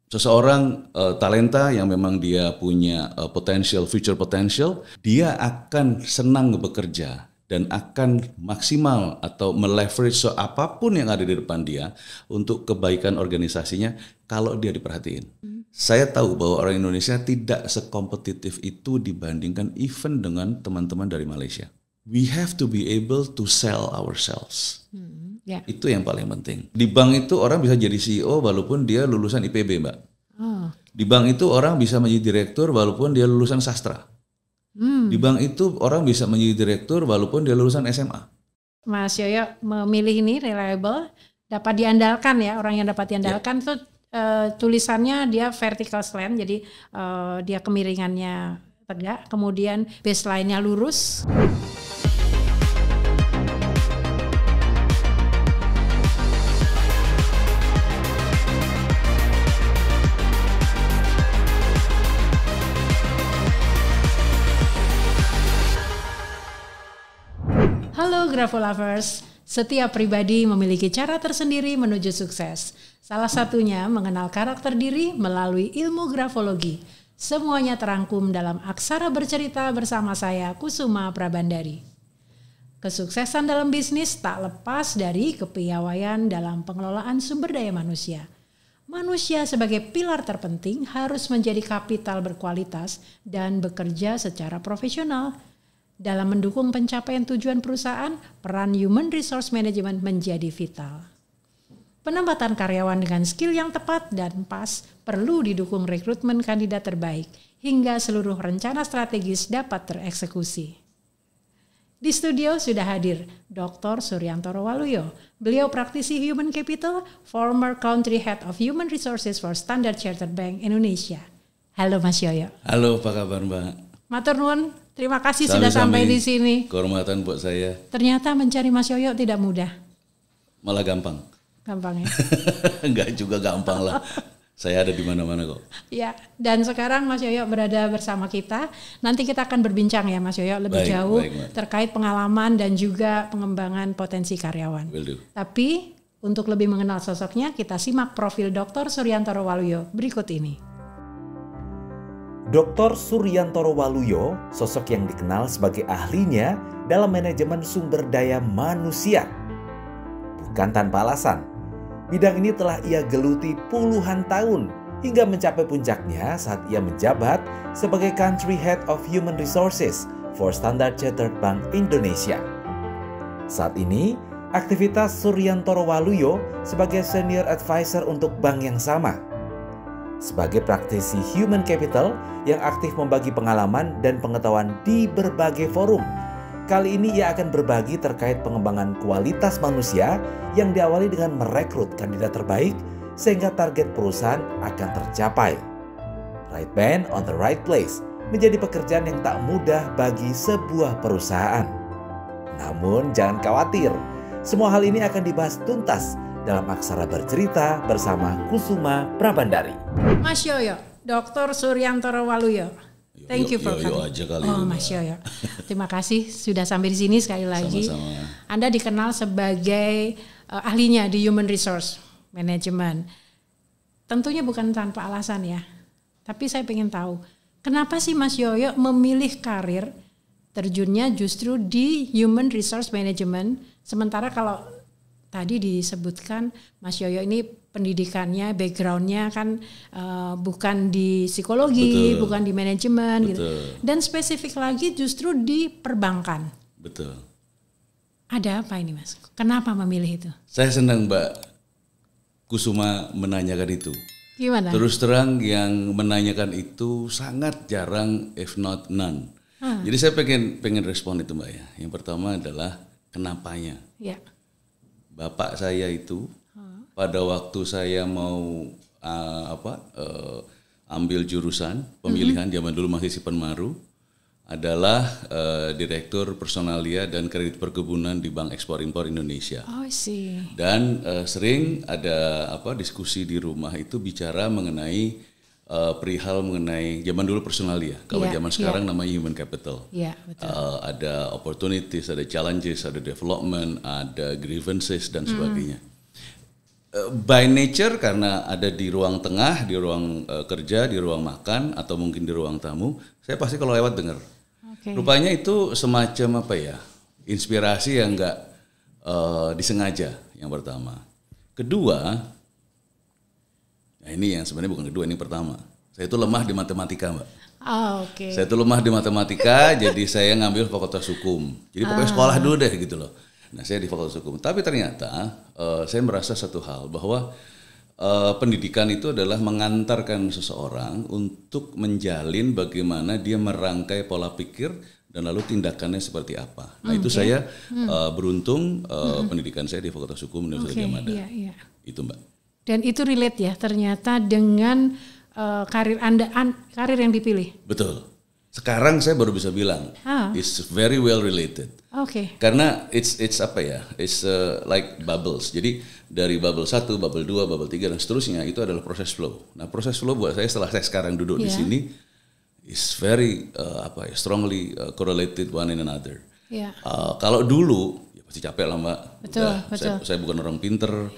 Seseorang talenta yang memang dia punya future potential, dia akan senang bekerja dan akan maksimal atau meleverage apapun yang ada di depan dia untuk kebaikan organisasinya kalau dia diperhatiin. Saya tahu bahwa orang Indonesia tidak sekompetitif itu dibandingkan even dengan teman-teman dari Malaysia. We have to be able to sell ourselves. Itu yang paling penting. Di bank itu orang bisa jadi CEO walaupun dia lulusan IPB, Mbak. Di bank itu orang bisa menjadi direktur walaupun dia lulusan sastra. Di bank itu orang bisa menjadi direktur walaupun dia lulusan SMA. Mas Yoyo memilih ini reliable, dapat diandalkan ya, orang yang dapat diandalkan itu tulisannya dia vertical slant, jadi dia kemiringannya tegak, kemudian baseline-nya lurus. Halo Grafo Lovers, setiap pribadi memiliki cara tersendiri menuju sukses. Salah satunya mengenal karakter diri melalui ilmu grafologi. Semuanya terangkum dalam Aksara Bercerita bersama saya, Kusuma Prabandari. Kesuksesan dalam bisnis tak lepas dari kepiawaian dalam pengelolaan sumber daya manusia. Manusia sebagai pilar terpenting harus menjadi kapital berkualitas dan bekerja secara profesional. Dalam mendukung pencapaian tujuan perusahaan, peran Human Resource Management menjadi vital. Penempatan karyawan dengan skill yang tepat dan pas perlu didukung rekrutmen kandidat terbaik hingga seluruh rencana strategis dapat tereksekusi. Di studio sudah hadir Dr. Suryantoro Waluyo. Beliau praktisi Human Capital, former Country Head of Human Resources for Standard Chartered Bank Indonesia. Halo Mas Yoyo. Halo, apa kabar Mbak? Matur nuwun, terima kasih sudah sampai di sini. Kehormatan buat saya. Ternyata mencari Mas Yoyo tidak mudah. Malah gampang. Gampang ya? Enggak juga gampang lah. Saya ada di mana-mana kok. Ya, dan sekarang Mas Yoyo berada bersama kita. Nanti kita akan berbincang ya Mas Yoyo lebih jauh terkait pengalaman dan juga pengembangan potensi karyawan. Tapi untuk lebih mengenal sosoknya, kita simak profil Dr. Suryantoro Waluyo berikut ini. Dr. Suryantoro Waluyo, sosok yang dikenal sebagai ahlinya dalam manajemen sumber daya manusia. Bukan tanpa alasan, bidang ini telah ia geluti puluhan tahun hingga mencapai puncaknya saat ia menjabat sebagai Country Head of Human Resources for Standard Chartered Bank Indonesia. Saat ini, aktivitas Suryantoro Waluyo sebagai Senior Advisor untuk bank yang sama. Sebagai praktisi Human Capital yang aktif membagi pengalaman dan pengetahuan di berbagai forum. Kali ini ia akan berbagi terkait pengembangan kualitas manusia yang diawali dengan merekrut kandidat terbaik sehingga target perusahaan akan tercapai. Right man on the right place menjadi pekerjaan yang tak mudah bagi sebuah perusahaan. Namun jangan khawatir, semua hal ini akan dibahas tuntas dalam Aksara Bercerita bersama Kusuma Prabandari. Mas Yoyo, Dr. Suryantoro Waluyo. Thank you for coming. Mas Yoyo. Terima kasih sudah sampai di sini sekali lagi. Sama-sama. Anda dikenal sebagai ahlinya di Human Resource Management. Tentunya bukan tanpa alasan ya. Tapi saya ingin tahu, kenapa sih Mas Yoyo memilih karir terjunnya justru di Human Resource Management, sementara kalau tadi disebutkan Mas Yoyo ini pendidikannya, backgroundnya kan bukan di psikologi, bukan di manajemen gitu. Dan spesifik lagi justru di perbankan. Betul. Ada apa ini Mas? Kenapa memilih itu? Saya senang Mbak Kusuma menanyakan itu. Gimana? Terus terang yang menanyakan itu sangat jarang, if not none. Jadi saya pengen respon itu Mbak ya. Yang pertama adalah kenapanya. Ya. Bapak saya itu pada waktu saya mau ambil jurusan pemilihan zaman dulu masih si Penmaru adalah direktur personalia dan kredit perkebunan di Bank Ekspor Impor Indonesia. Oh sih. Dan sering ada diskusi di rumah itu bicara mengenai perihal mengenai zaman dulu personalia. Kalau zaman sekarang namanya human capital. Betul. Ada opportunities, ada challenges, ada development, ada grievances dan sebagainya. By nature karena ada di ruang tengah, di ruang kerja, di ruang makan atau mungkin di ruang tamu, saya pasti kalau lewat dengar. Oke. Rupanya itu semacam apa ya? Inspirasi yang enggak disengaja yang pertama. Kedua, nah ini yang sebenarnya bukan kedua, ini pertama. Saya itu lemah di matematika, Mbak. Oke. Saya itu lemah di matematika, jadi saya ngambil fakultas hukum. Jadi pokoknya sekolah dulu deh gitu loh. Nah saya di fakultas hukum. Tapi ternyata saya merasa satu hal bahwa pendidikan itu adalah mengantarkan seseorang untuk menjalin bagaimana dia merangkai pola pikir dan lalu tindakannya seperti apa. Nah itu saya beruntung pendidikan saya di fakultas hukum Universitas Gadjah Mada. Iya. Itu Mbak. Dan itu relate ya ternyata dengan karir Anda, karir yang dipilih. Betul. Sekarang saya baru bisa bilang, it's very well related. Oke. Karena it's apa ya? It's like bubbles. Jadi dari bubble 1, bubble 2, bubble 3 dan seterusnya itu adalah proses flow. Nah, proses flow buat saya setelah saya sekarang duduk di sini is very strongly correlated one in another. Yeah. Kalau dulu ya pasti capek lah Mbak. Betul. Saya bukan orang pinter.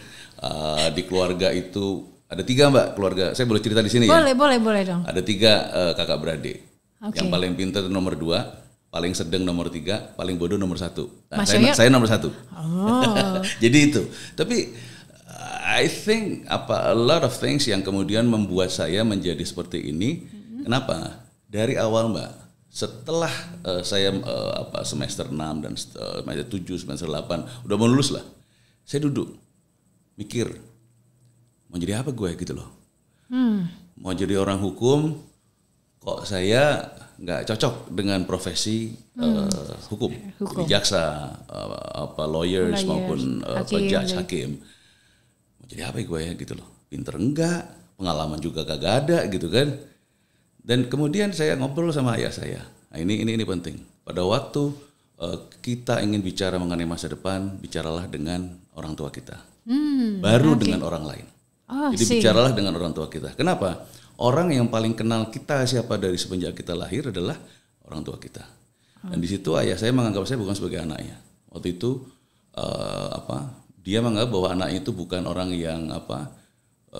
Di keluarga itu ada 3 Mbak keluarga. Saya boleh cerita di sini ya? Boleh dong. Ada 3 kakak beradik. Okay. Yang paling pintar nomor 2, paling sedang nomor 3, paling bodoh nomor 1. Nah, Mas saya nomor 1. Oh. Jadi itu. Tapi I think a lot of things yang kemudian membuat saya menjadi seperti ini. Kenapa? Dari awal Mbak. Setelah saya semester 6 dan semester 7, semester 8 udah mau lulus lah. Saya duduk mikir mau jadi apa gue gitu loh. Mau jadi orang hukum, kok saya nggak cocok dengan profesi hukum. Jadi jaksa, lawyers maupun judge, hakim. Mau jadi apa gue ya gitu loh. Pinter enggak, pengalaman juga kagak ada gitu kan. Dan kemudian saya ngobrol sama ayah saya. Nah, ini penting. Pada waktu kita ingin bicara mengenai masa depan, bicaralah dengan orang tua kita. Baru dengan orang lain. Jadi bicaralah dengan orang tua kita. Kenapa? Orang yang paling kenal kita siapa dari semenjak kita lahir adalah orang tua kita. Dan di situ ayah saya menganggap saya bukan sebagai anaknya. Waktu itu dia menganggap bahwa anaknya itu bukan orang yang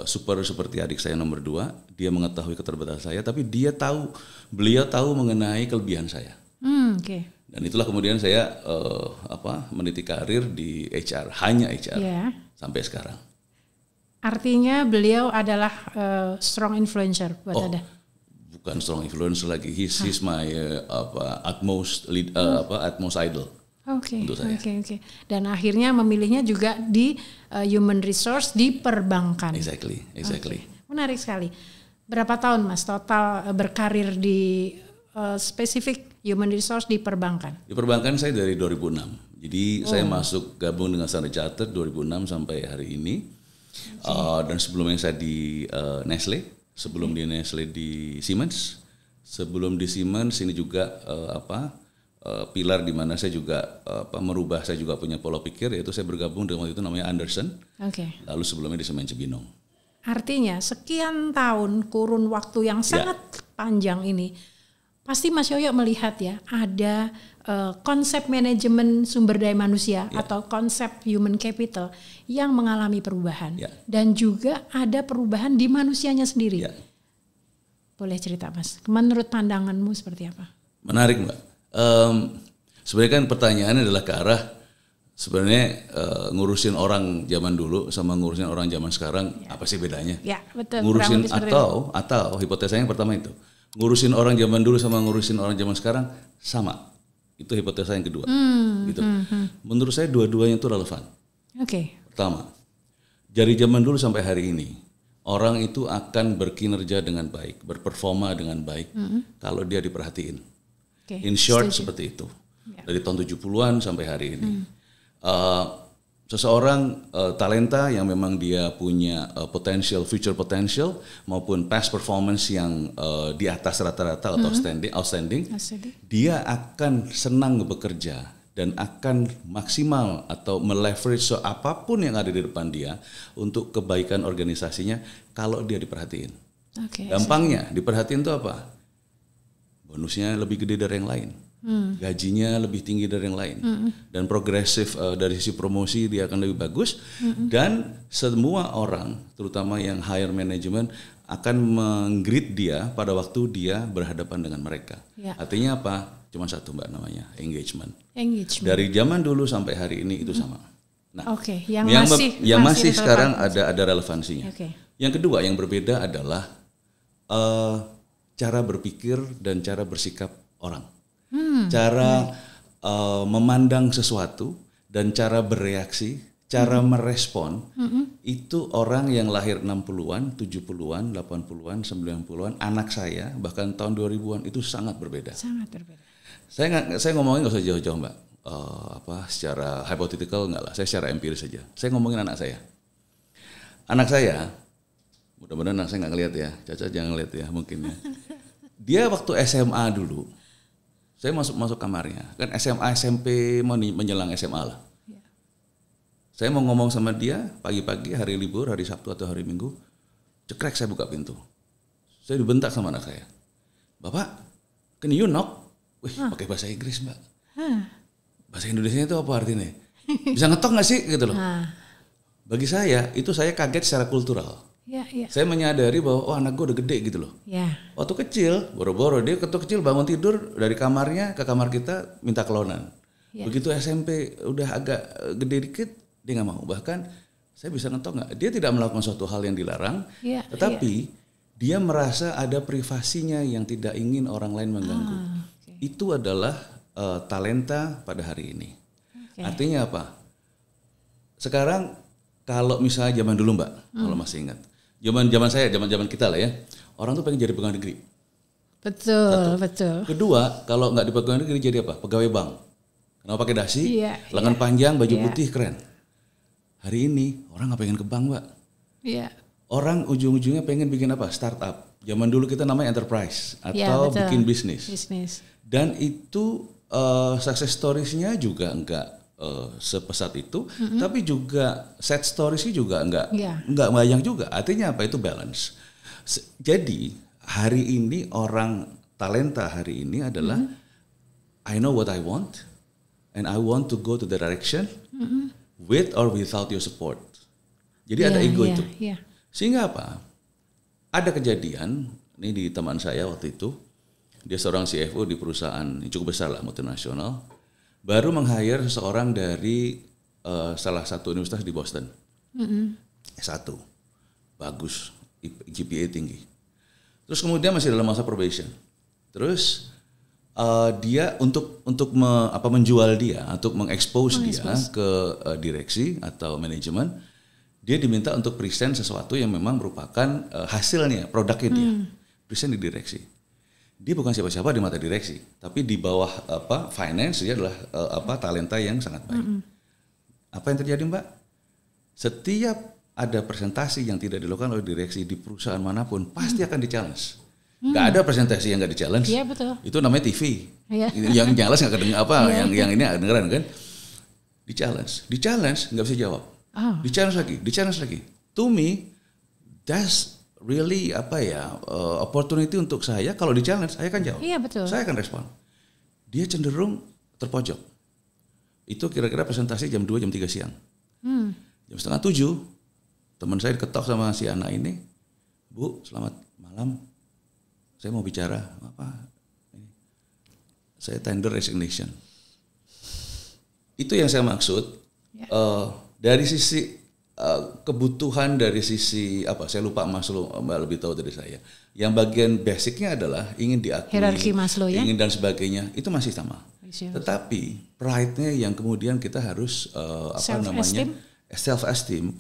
super seperti adik saya nomor 2. Dia mengetahui keterbatasan saya, tapi beliau tahu mengenai kelebihan saya. Okay. Dan itulah kemudian saya meniti karir di HR, hanya HR sampai sekarang. Artinya beliau adalah strong influencer buat Anda. Bukan strong influencer lagi, he's my utmost idol. Oke. Untuk saya. Oke. Dan akhirnya memilihnya juga di human resource di perbankan. Exactly. Okay. Menarik sekali. Berapa tahun Mas total berkarir di spesifik human resource di perbankan? Di perbankan saya dari 2006. Jadi saya masuk gabung dengan Standard Chartered 2006 sampai hari ini. Dan sebelumnya saya di Nestle, sebelum di Nestle di Siemens, sebelum di Siemens ini juga pilar di mana saya juga merubah, saya juga punya pola pikir, yaitu saya bergabung dengan waktu itu namanya Anderson. Okay. Lalu sebelumnya di Semen Cibinong. Artinya sekian tahun kurun waktu yang sangat panjang ini, pasti Mas Yoyo melihat ya ada konsep manajemen sumber daya manusia atau konsep human capital yang mengalami perubahan dan juga ada perubahan di manusianya sendiri. Boleh cerita Mas, menurut pandanganmu seperti apa? Menarik Mbak. Sebenarnya kan pertanyaannya adalah ke arah sebenarnya ngurusin orang zaman dulu sama ngurusin orang zaman sekarang apa sih bedanya? Ya betul. Ngurusin atau hipotesanya yang pertama itu ngurusin orang zaman dulu sama ngurusin orang zaman sekarang sama. Itu hipotesa yang kedua. Gitu. Menurut saya dua-duanya itu relevan. Oke. Pertama, dari zaman dulu sampai hari ini, orang itu akan berkinerja dengan baik, berperforma dengan baik kalau dia diperhatiin. In short seperti itu. Dari tahun 70-an sampai hari ini. Seseorang talenta yang memang dia punya future potential maupun past performance yang di atas rata-rata atau outstanding, dia akan senang bekerja dan akan maksimal atau meleverage apapun yang ada di depan dia untuk kebaikan organisasinya kalau dia diperhatiin. Gampangnya diperhatiin itu apa? Bonusnya lebih gede dari yang lain. gajinya lebih tinggi dari yang lain, dan progresif dari sisi promosi dia akan lebih bagus, dan semua orang, terutama yang higher management, akan meng-greet dia pada waktu dia berhadapan dengan mereka. Ya. Artinya apa? Cuma satu Mbak, namanya engagement. Engagement. Dari zaman dulu sampai hari ini itu sama. Nah, yang masih sekarang ada relevansinya. Yang kedua yang berbeda adalah cara berpikir dan cara bersikap orang. Cara memandang sesuatu dan cara bereaksi, cara merespon, itu orang yang lahir 60-an, 70-an, 80-an, 90-an, anak saya bahkan tahun 2000-an itu sangat berbeda. Sangat berbeda. Saya ngomongin nggak usah jauh-jauh Mbak. Secara hypothetical enggak lah, saya secara empiris saja. Saya ngomongin anak saya. Anak saya, mudah-mudahan anak saya nggak ngeliat ya, Caca jangan ngeliat ya mungkin ya. Dia waktu SMA dulu, saya masuk kamarnya, kan SMA SMP menjelang SMA lah. Ya. Saya mau ngomong sama dia pagi-pagi hari libur, hari Sabtu atau hari Minggu, cekrek saya buka pintu. Saya dibentak sama anak saya. Bapak, can you knock? Wih, pakai bahasa Inggris Mbak. Bahasa Indonesia itu apa artinya? Bisa ngetok nggak sih gitu loh. Bagi saya itu saya kaget secara kultural. Ya. Saya menyadari bahwa anak gue udah gede gitu loh. Ya. Waktu kecil, boro-boro dia kecil bangun tidur dari kamarnya ke kamar kita minta kelonan. Ya. Begitu SMP udah agak gede dikit dia nggak mau. Bahkan saya bisa ngetok nggak? Dia tidak melakukan suatu hal yang dilarang, tetapi dia merasa ada privasinya yang tidak ingin orang lain mengganggu. Itu adalah talenta pada hari ini. Artinya apa? Sekarang kalau misalnya zaman dulu Mbak, kalau masih ingat. Zaman kita lah ya. Orang tuh pengen jadi pegawai negeri. Betul. Kedua, kalau nggak di pegawai negeri jadi apa? Pegawai bank. Kenapa pakai dasi? Lengan panjang, baju putih, keren. Hari ini orang nggak pengen ke bank Mbak. Orang ujung-ujungnya pengen bikin apa? Startup. Zaman dulu kita namanya enterprise atau bikin bisnis. Dan itu success stories-nya juga enggak sepesat itu, tapi juga set stories-nya juga enggak banyak juga. Artinya apa? Itu balance. Jadi hari ini orang talenta hari ini adalah I know what I want and I want to go to the direction with or without your support. Jadi ada ego itu. Sehingga apa? Ada kejadian ini di teman saya waktu itu. Dia seorang CFO di perusahaan yang cukup besar lah, multinasional. Baru meng-hire seseorang dari salah satu universitas di Boston. S1. Bagus, GPA tinggi. Terus kemudian masih dalam masa probation. Terus dia untuk menjual dia, untuk mengekspos dia ke direksi atau manajemen, dia diminta untuk present sesuatu yang memang merupakan hasilnya, produknya dia. Present di direksi. Dia bukan siapa-siapa di mata direksi, tapi di bawah finance dia adalah talenta yang sangat baik. Apa yang terjadi Mbak? Setiap ada presentasi yang tidak dilakukan oleh direksi di perusahaan manapun pasti akan di-challenge. Gak ada presentasi yang gak di-challenge. Iya betul. Itu namanya TV. Yang challenge nggak kedengar yang ini kedengeran kan? Di-challenge nggak bisa jawab. Di-challenge lagi. To me, that's really opportunity untuk saya. Kalau di challenge saya akan jawab. Iya betul. Saya akan respon. Dia cenderung terpojok. Itu kira-kira presentasi jam 2 jam 3 siang. Jam 6:30 teman saya diketok sama si anak ini. Bu, selamat malam. Saya mau bicara apa? Saya tender resignation. Itu yang saya maksud. Dari sisi kebutuhan, dari sisi saya lupa Maslow, Mbak lebih tahu dari saya. Yang bagian basicnya adalah ingin diakui, hierarki Maslow ingin dan sebagainya, itu masih sama. Tetapi pride-nya yang kemudian kita harus self esteem,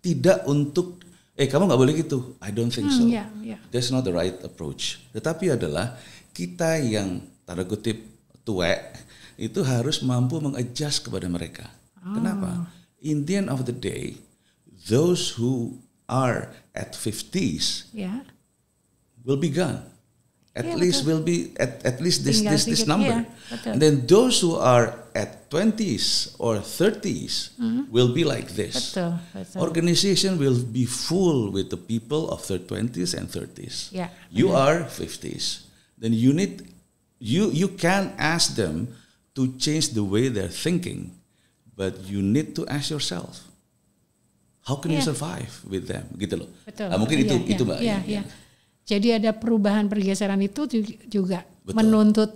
tidak untuk kamu nggak boleh gitu. I don't think so. That's not the right approach. Tetapi adalah kita yang tanda kutip tuwek itu harus mampu mengadjust kepada mereka. Kenapa? In the end of the day, those who are at 50s will be gone. At least will be at least this number. And then those who are at 20s or 30s will be like this. Organization will be full with the people of their 20s and 30s. You are 50s. Then you need you can ask them to change the way they're thinking, but you need to ask yourself, how can you survive with them, gitu loh. Betul. Mungkin itu Mbak. Iya. Jadi ada perubahan pergeseran itu juga Betul. menuntut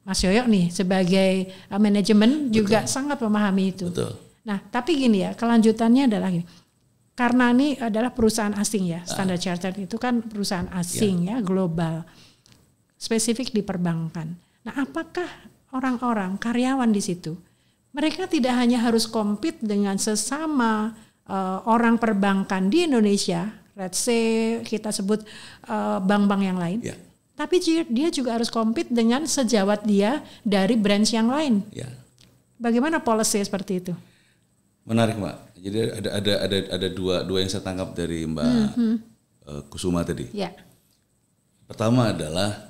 Mas Yoyo nih sebagai manajemen juga sangat memahami itu. Betul. Nah, tapi gini ya, kelanjutannya adalah gini. Karena ini adalah perusahaan asing ya, Standard Chartered itu kan perusahaan asing ya, global. Spesifik di perbankan. Nah, apakah orang-orang karyawan di situ mereka tidak hanya harus compete dengan sesama orang perbankan di Indonesia, let's say kita sebut bank-bank yang lain, tapi dia juga harus compete dengan sejawat dia dari branch yang lain. Bagaimana policy seperti itu? Menarik Mbak. Jadi ada dua yang saya tangkap dari Mbak Kusuma tadi. Pertama adalah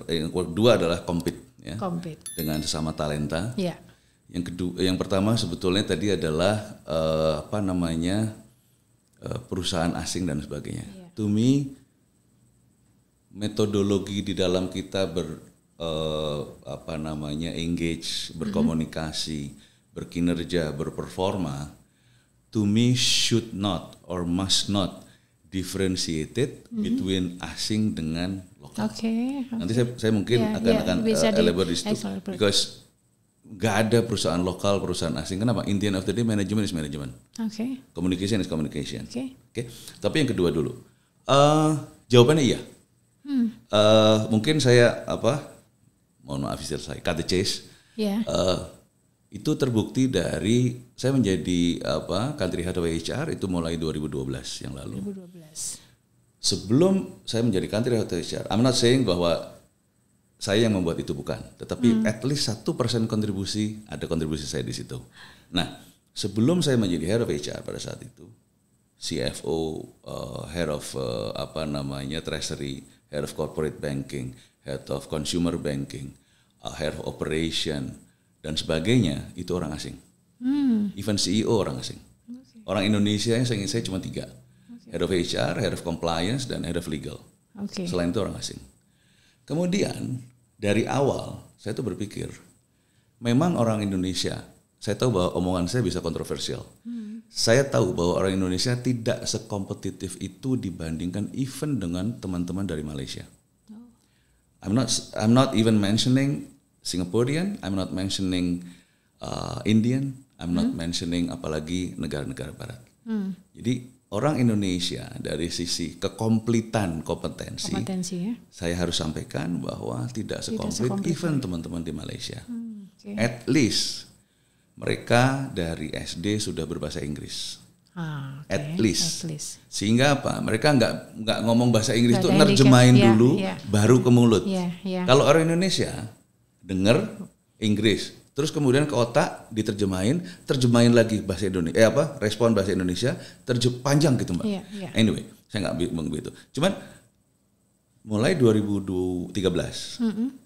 yang kedua adalah compete dengan sesama talenta. Yang pertama sebetulnya tadi adalah perusahaan asing dan sebagainya. To me, metodologi di dalam kita engage, berkomunikasi, berkinerja, berperforma, to me should not or must not differentiated between asing dengan lokal. Nanti saya mungkin akan elaborate di situ, because nggak ada perusahaan lokal, perusahaan asing. Kenapa? In the end of the day, management is management. Communication is communication. Tapi yang kedua dulu, jawabannya iya. Mungkin saya mohon maaf istilah saya, cut the chase. Itu terbukti dari saya menjadi country head of HR itu mulai 2012 yang lalu. Sebelum saya menjadi country head of HR, I'm not saying bahwa saya yang membuat itu, bukan, tetapi at least 1% kontribusi saya di situ. Nah, sebelum saya menjadi head of HR pada saat itu, CFO, head of treasury, head of corporate banking, head of consumer banking, head of operation dan sebagainya itu orang asing. Even CEO orang asing. Orang Indonesia yang saya cuma 3. Head of HR, head of compliance dan head of legal. Selain itu orang asing. Kemudian dari awal saya tuh berpikir, memang orang Indonesia, saya tahu bahwa omongan saya bisa kontroversial. Saya tahu bahwa orang Indonesia tidak sekompetitif itu dibandingkan even dengan teman-teman dari Malaysia. I'm not even mentioning Singaporean, I'm not mentioning Indian, I'm not mentioning apalagi negara-negara barat. Jadi orang Indonesia dari sisi kekomplitan kompetensi saya harus sampaikan bahwa tidak sekomplit even teman-teman di Malaysia. At least mereka dari SD sudah berbahasa Inggris. At least. Sehingga apa? Mereka nggak ngomong bahasa Inggris itu nerjemahin dulu baru ke mulut. Kalau orang Indonesia dengar Inggris, terus kemudian ke otak terjemahin lagi bahasa Indonesia, respon bahasa Indonesia, panjang gitu Mbak. Anyway, saya nggak bilang begitu. Cuman mulai 2013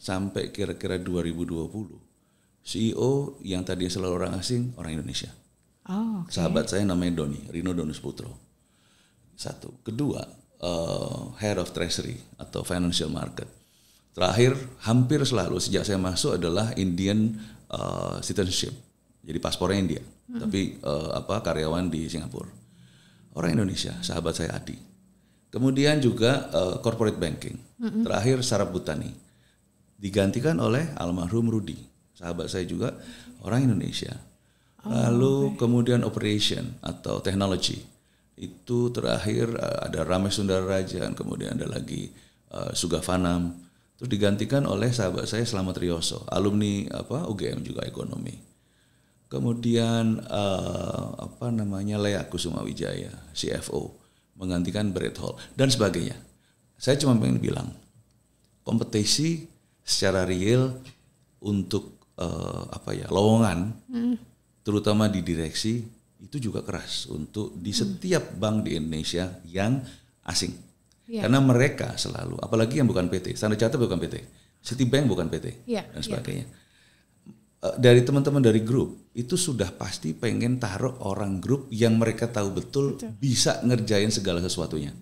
sampai kira-kira 2020, CEO yang tadinya selalu orang asing, orang Indonesia. Sahabat saya namanya Rino Donus Putro. Satu. Kedua, head of treasury atau financial market. Terakhir, hampir selalu sejak saya masuk adalah Indian citizenship, jadi paspornya India, tapi karyawan di Singapura. Orang Indonesia, sahabat saya Adi. Kemudian juga corporate banking. Terakhir Sarab Butani, digantikan oleh almarhum Rudi, sahabat saya juga orang Indonesia. Lalu kemudian operation atau technology, itu terakhir ada Ramesh Sundararaja, kemudian ada lagi Sugavanam. Terus digantikan oleh sahabat saya Slamet Rioso, alumni UGM juga ekonomi. Kemudian Lea Kusuma Wijaya, CFO, menggantikan Brett Hall dan sebagainya. Saya cuma pengen bilang, kompetisi secara real untuk lowongan, terutama di direksi itu juga keras untuk di setiap bank di Indonesia yang asing. Karena mereka selalu, apalagi yang bukan PT, Standard Chartered bukan PT, Citibank bukan PT, dan sebagainya. Dari teman-teman dari grup, itu sudah pasti pengen taruh orang grup yang mereka tahu betul bisa ngerjain segala sesuatunya.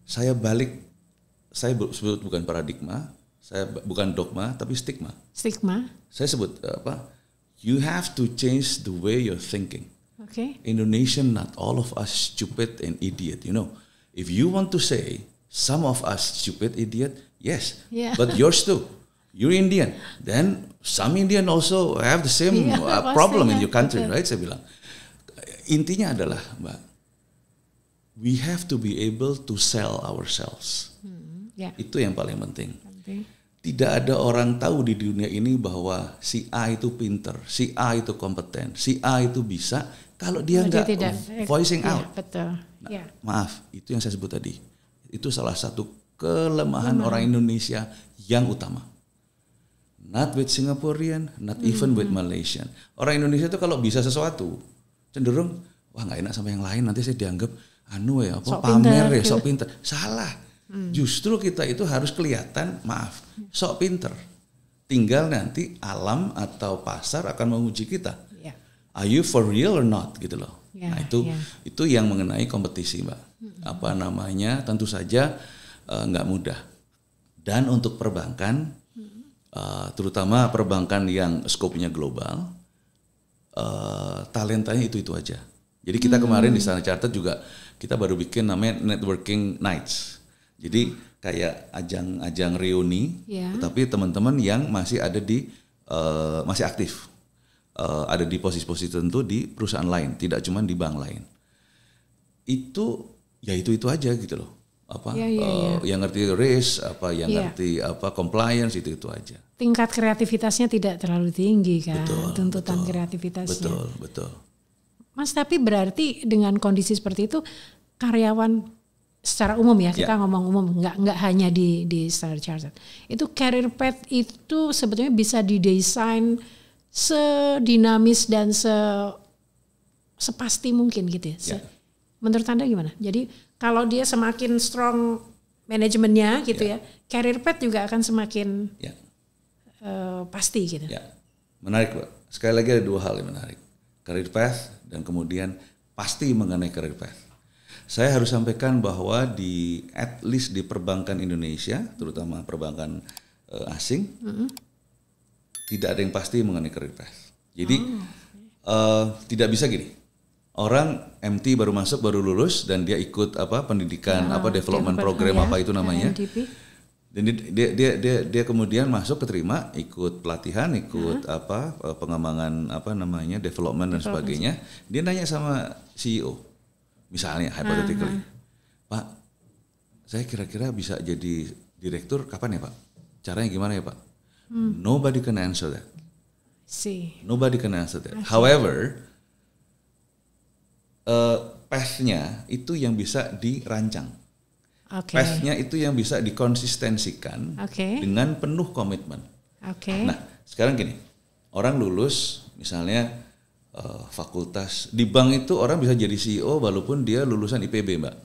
Saya balik saya sebut bukan paradigma, saya bukan dogma, tapi stigma. Stigma. Saya sebut you have to change the way you're thinking. Oke. Indonesian, not all of us stupid and idiot. You know, if you want to say some of us stupid idiot, yes, Yeah. but yours too. You're Indian, then some Indian also have the same problem in your country, betul. right? Saya bilang, intinya adalah, Mbak, we have to be able to sell ourselves. Ya. Itu yang paling penting. Penting. Tidak ada orang tahu di dunia ini bahwa si A itu pinter, si A itu kompeten, si A itu bisa kalau dia nggak voicing out. Betul. Nah, maaf, itu yang saya sebut tadi. Itu salah satu kelemahan orang Indonesia yang utama. Not with Singaporean, not even with Malaysian. Orang Indonesia itu kalau bisa sesuatu cenderung wah nggak enak sama yang lain, nanti saya dianggap sok pamer pinter, ya, sok pinter. Salah. Justru kita itu harus kelihatan, maaf, sok pinter. Tinggal nanti alam atau pasar akan menguji kita. Ya. Are you for real or not gitu loh. Ya, Nah itu yang mengenai kompetisi, Mbak. Apa namanya? Tentu saja nggak mudah. Dan untuk perbankan, terutama perbankan yang skopnya global, talentanya itu aja. Jadi kita kemarin di Standard Chartered juga kita baru bikin namanya networking nights. Jadi kayak ajang reuni, tetapi teman-teman yang masih ada di masih aktif, ada di posisi-posisi tertentu di perusahaan lain, tidak cuma di bank lain. Itu aja gitu loh. Yang ngerti risk, yang ngerti compliance itu aja. Tingkat kreativitasnya tidak terlalu tinggi kan, tuntutan kreativitasnya. Betul. Mas, tapi berarti dengan kondisi seperti itu karyawan secara umum ya, kita ngomong umum, nggak hanya di Standard Chartered. Itu career path itu sebetulnya bisa didesain sedinamis dan sepasti mungkin gitu ya. Menurut Anda gimana? Jadi kalau dia semakin strong manajemennya gitu ya, career path juga akan semakin pasti gitu. Ya, menarik, Pak. Sekali lagi ada dua hal yang menarik. Career path dan kemudian pasti mengenai career path. Saya harus sampaikan bahwa at least di perbankan Indonesia, terutama perbankan asing, tidak ada yang pasti mengenai career path. Jadi tidak bisa gini. Orang MT baru masuk, baru lulus dan dia ikut pendidikan development program apa itu namanya. Dan dia kemudian masuk keterima, ikut pelatihan, ikut pengembangan development dan sebagainya. Dia nanya sama CEO, misalnya hypothetically, Pak, saya kira-kira bisa jadi direktur kapan ya Pak? Caranya gimana ya Pak? Nobody can answer that. Nobody can answer that. However, path-nya itu yang bisa dirancang. Path-nya itu yang bisa dikonsistensikan dengan penuh komitmen. Nah, sekarang gini, orang lulus misalnya fakultas di bank itu orang bisa jadi CEO walaupun dia lulusan IPB, Mbak.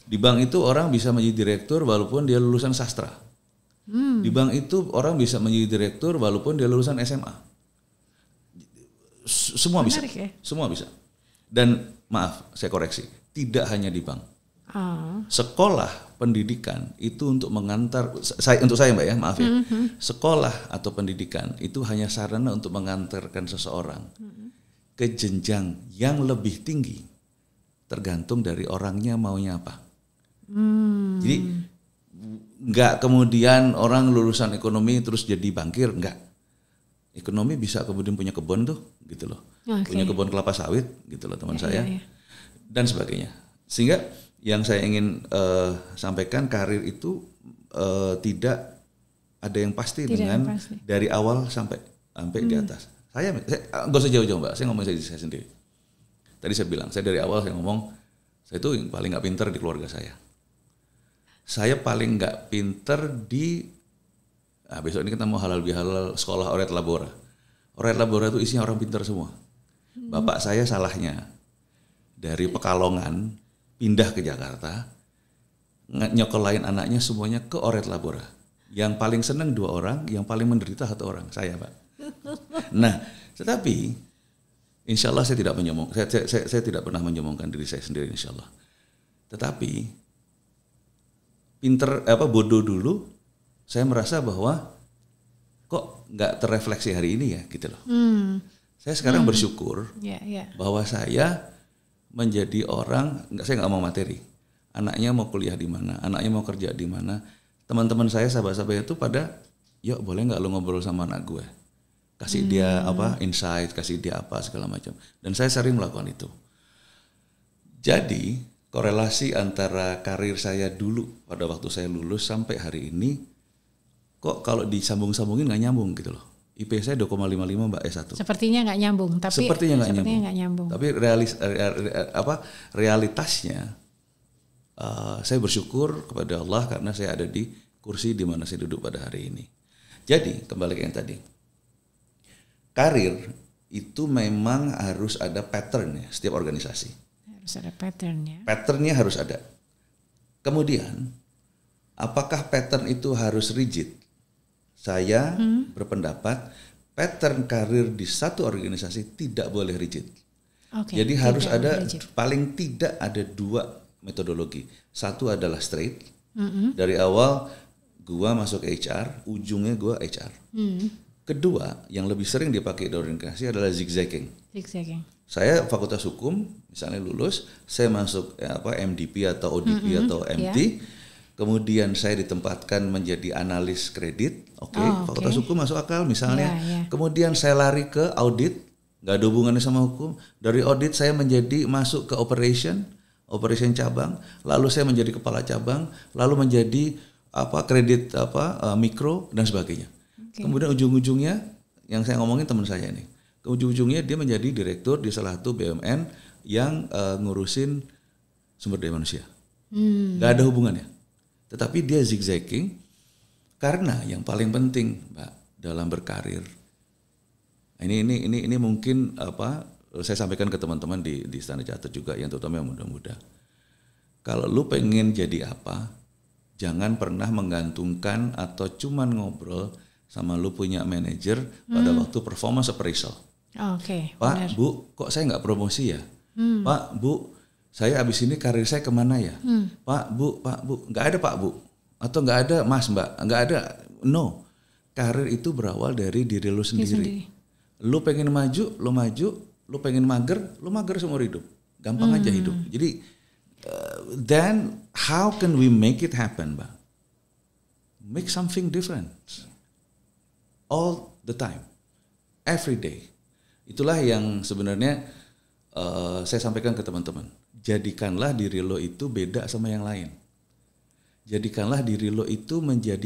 Di bank itu orang bisa menjadi direktur walaupun dia lulusan sastra. Di bank itu orang bisa menjadi direktur walaupun dia lulusan SMA. Semua bisa. Semua bisa. Dan maaf, saya koreksi, tidak hanya di bank. Sekolah pendidikan itu untuk mengantar untuk saya Mbak ya, maaf ya. Sekolah atau pendidikan itu hanya sarana untuk mengantarkan seseorang ke jenjang yang lebih tinggi, tergantung dari orangnya maunya apa. Jadi nggak kemudian orang lulusan ekonomi terus jadi bankir, nggak. Ekonomi bisa kemudian punya kebun tuh, gitu loh. Punya kebun kelapa sawit, gitu loh teman saya, dan sebagainya. Sehingga yang saya ingin sampaikan, karir itu tidak ada yang pasti dari awal sampai di atas. Saya nggak usah jauh-jauh Mbak, saya ngomong saya sendiri. Tadi saya bilang, saya dari awal saya ngomong, saya itu yang paling nggak pinter di keluarga saya. Saya paling nggak pinter besok ini kita mau halal bihalal sekolah Oret Labora. Oret Labora itu isinya orang pinter semua. Bapak saya salahnya dari Pekalongan pindah ke Jakarta, nyokolain anaknya semuanya ke Oret Labora. Yang paling senang 2 orang, yang paling menderita 1 orang, saya Pak. Nah, tetapi insya Allah saya tidak menyombong, saya tidak pernah menyombongkan diri saya sendiri insya Allah. Tetapi bodoh dulu, saya merasa bahwa kok nggak terrefleksi hari ini ya gitu loh. Saya sekarang bersyukur bahwa saya menjadi orang, saya nggak mau materi. Anaknya mau kuliah di mana, anaknya mau kerja di mana. Teman-teman saya, sahabat-sahabat itu pada, yuk boleh nggak lo ngobrol sama anak gue, kasih dia insight, kasih dia apa segala macam. Dan saya sering melakukan itu. Jadi korelasi antara karir saya dulu pada waktu saya lulus sampai hari ini, kok kalau disambung-sambungin nggak nyambung gitu loh. IP saya 2,55 Mbak S1. Sepertinya nggak nyambung, tapi sepertinya nggak nyambung. Tapi realitasnya saya bersyukur kepada Allah karena saya ada di kursi di mana saya duduk pada hari ini. Jadi kembali ke yang tadi, karir itu memang harus ada patternnya setiap organisasi. Harus ada patternnya. Patternnya harus ada. Kemudian, apakah pattern itu harus rigid? Saya berpendapat pattern karir di satu organisasi tidak boleh rigid. Jadi harus ada rigid. Paling tidak ada 2 metodologi. Satu adalah straight. Dari awal gua masuk HR, ujungnya gua HR. Kedua, yang lebih sering dipakai di organisasi adalah zigzagging. Saya fakultas hukum, misalnya lulus, saya masuk MDP atau ODP atau MT. Kemudian saya ditempatkan menjadi analis kredit, fakultas hukum masuk akal misalnya. Kemudian saya lari ke audit, nggak ada hubungannya sama hukum. Dari audit saya masuk ke operation cabang, lalu saya menjadi kepala cabang, lalu menjadi kredit mikro dan sebagainya. Kemudian ujung-ujungnya yang saya ngomongin teman saya ini, ujung-ujungnya dia menjadi direktur di salah satu BUMN yang ngurusin sumber daya manusia. Nggak ada hubungannya. Tetapi dia zigzagging karena yang paling penting, Mbak, dalam berkarir. Ini mungkin saya sampaikan ke teman-teman di Standard Chartered juga yang terutama yang muda-muda. Kalau lu pengen jadi apa, jangan pernah menggantungkan atau cuman ngobrol sama lu punya manajer pada waktu performance appraisal. Pak, benar. Bu, kok saya nggak promosi ya? Pak, Bu, saya abis ini karir saya kemana ya? Pak, Bu, nggak ada Pak, Bu, atau nggak ada Mas, Mbak, nggak ada. No, karir itu berawal dari diri lu sendiri. Lu pengen maju, lu maju. Lu pengen mager, lu mager seumur hidup. Gampang aja hidup. Jadi, then how can we make it happen, Mbak? Make something different. All the time, every day. Itulah yang sebenarnya saya sampaikan ke teman-teman. Jadikanlah diri lo itu beda sama yang lain. Jadikanlah diri lo itu menjadi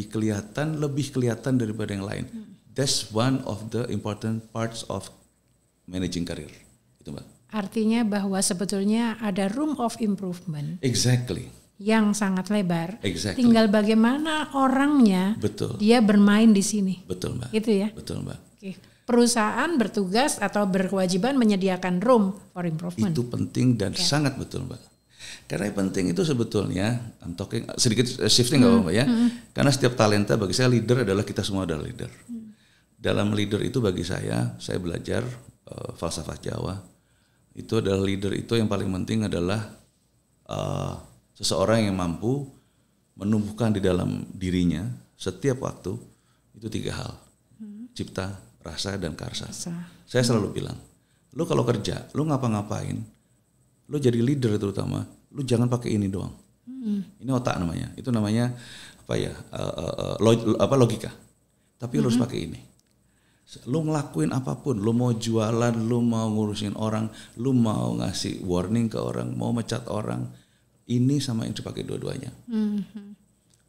lebih kelihatan daripada yang lain. That's one of the important parts of managing career. Itu, Mbak. Artinya bahwa sebetulnya ada room of improvement. Exactly. Yang sangat lebar. Exactly. Tinggal bagaimana orangnya dia bermain di sini. Betul, Mbak. Gitu ya. Betul, Mbak. Oke. Perusahaan bertugas atau berkewajiban menyediakan room for improvement. Itu penting dan sangat betul, Mbak. Karena yang penting itu sebetulnya, I'm talking sedikit shifting nggak apa-apa ya. Karena setiap talenta bagi saya leader adalah kita semua adalah leader. Dalam leader itu bagi saya belajar falsafah Jawa. Itu adalah leader itu yang paling penting adalah seseorang yang mampu menumbuhkan di dalam dirinya setiap waktu itu 3 hal. Cipta, rasa, dan karsa. Saya selalu bilang, lu kalau kerja, lu ngapa-ngapain, lu jadi leader terutama, lu jangan pakai ini doang. Ini otak namanya. Itu namanya logika. Tapi lu harus pakai ini. Lu ngelakuin apapun, lu mau jualan, lu mau ngurusin orang, lu mau ngasih warning ke orang, mau mecat orang, ini sama yang dipakai dua-duanya.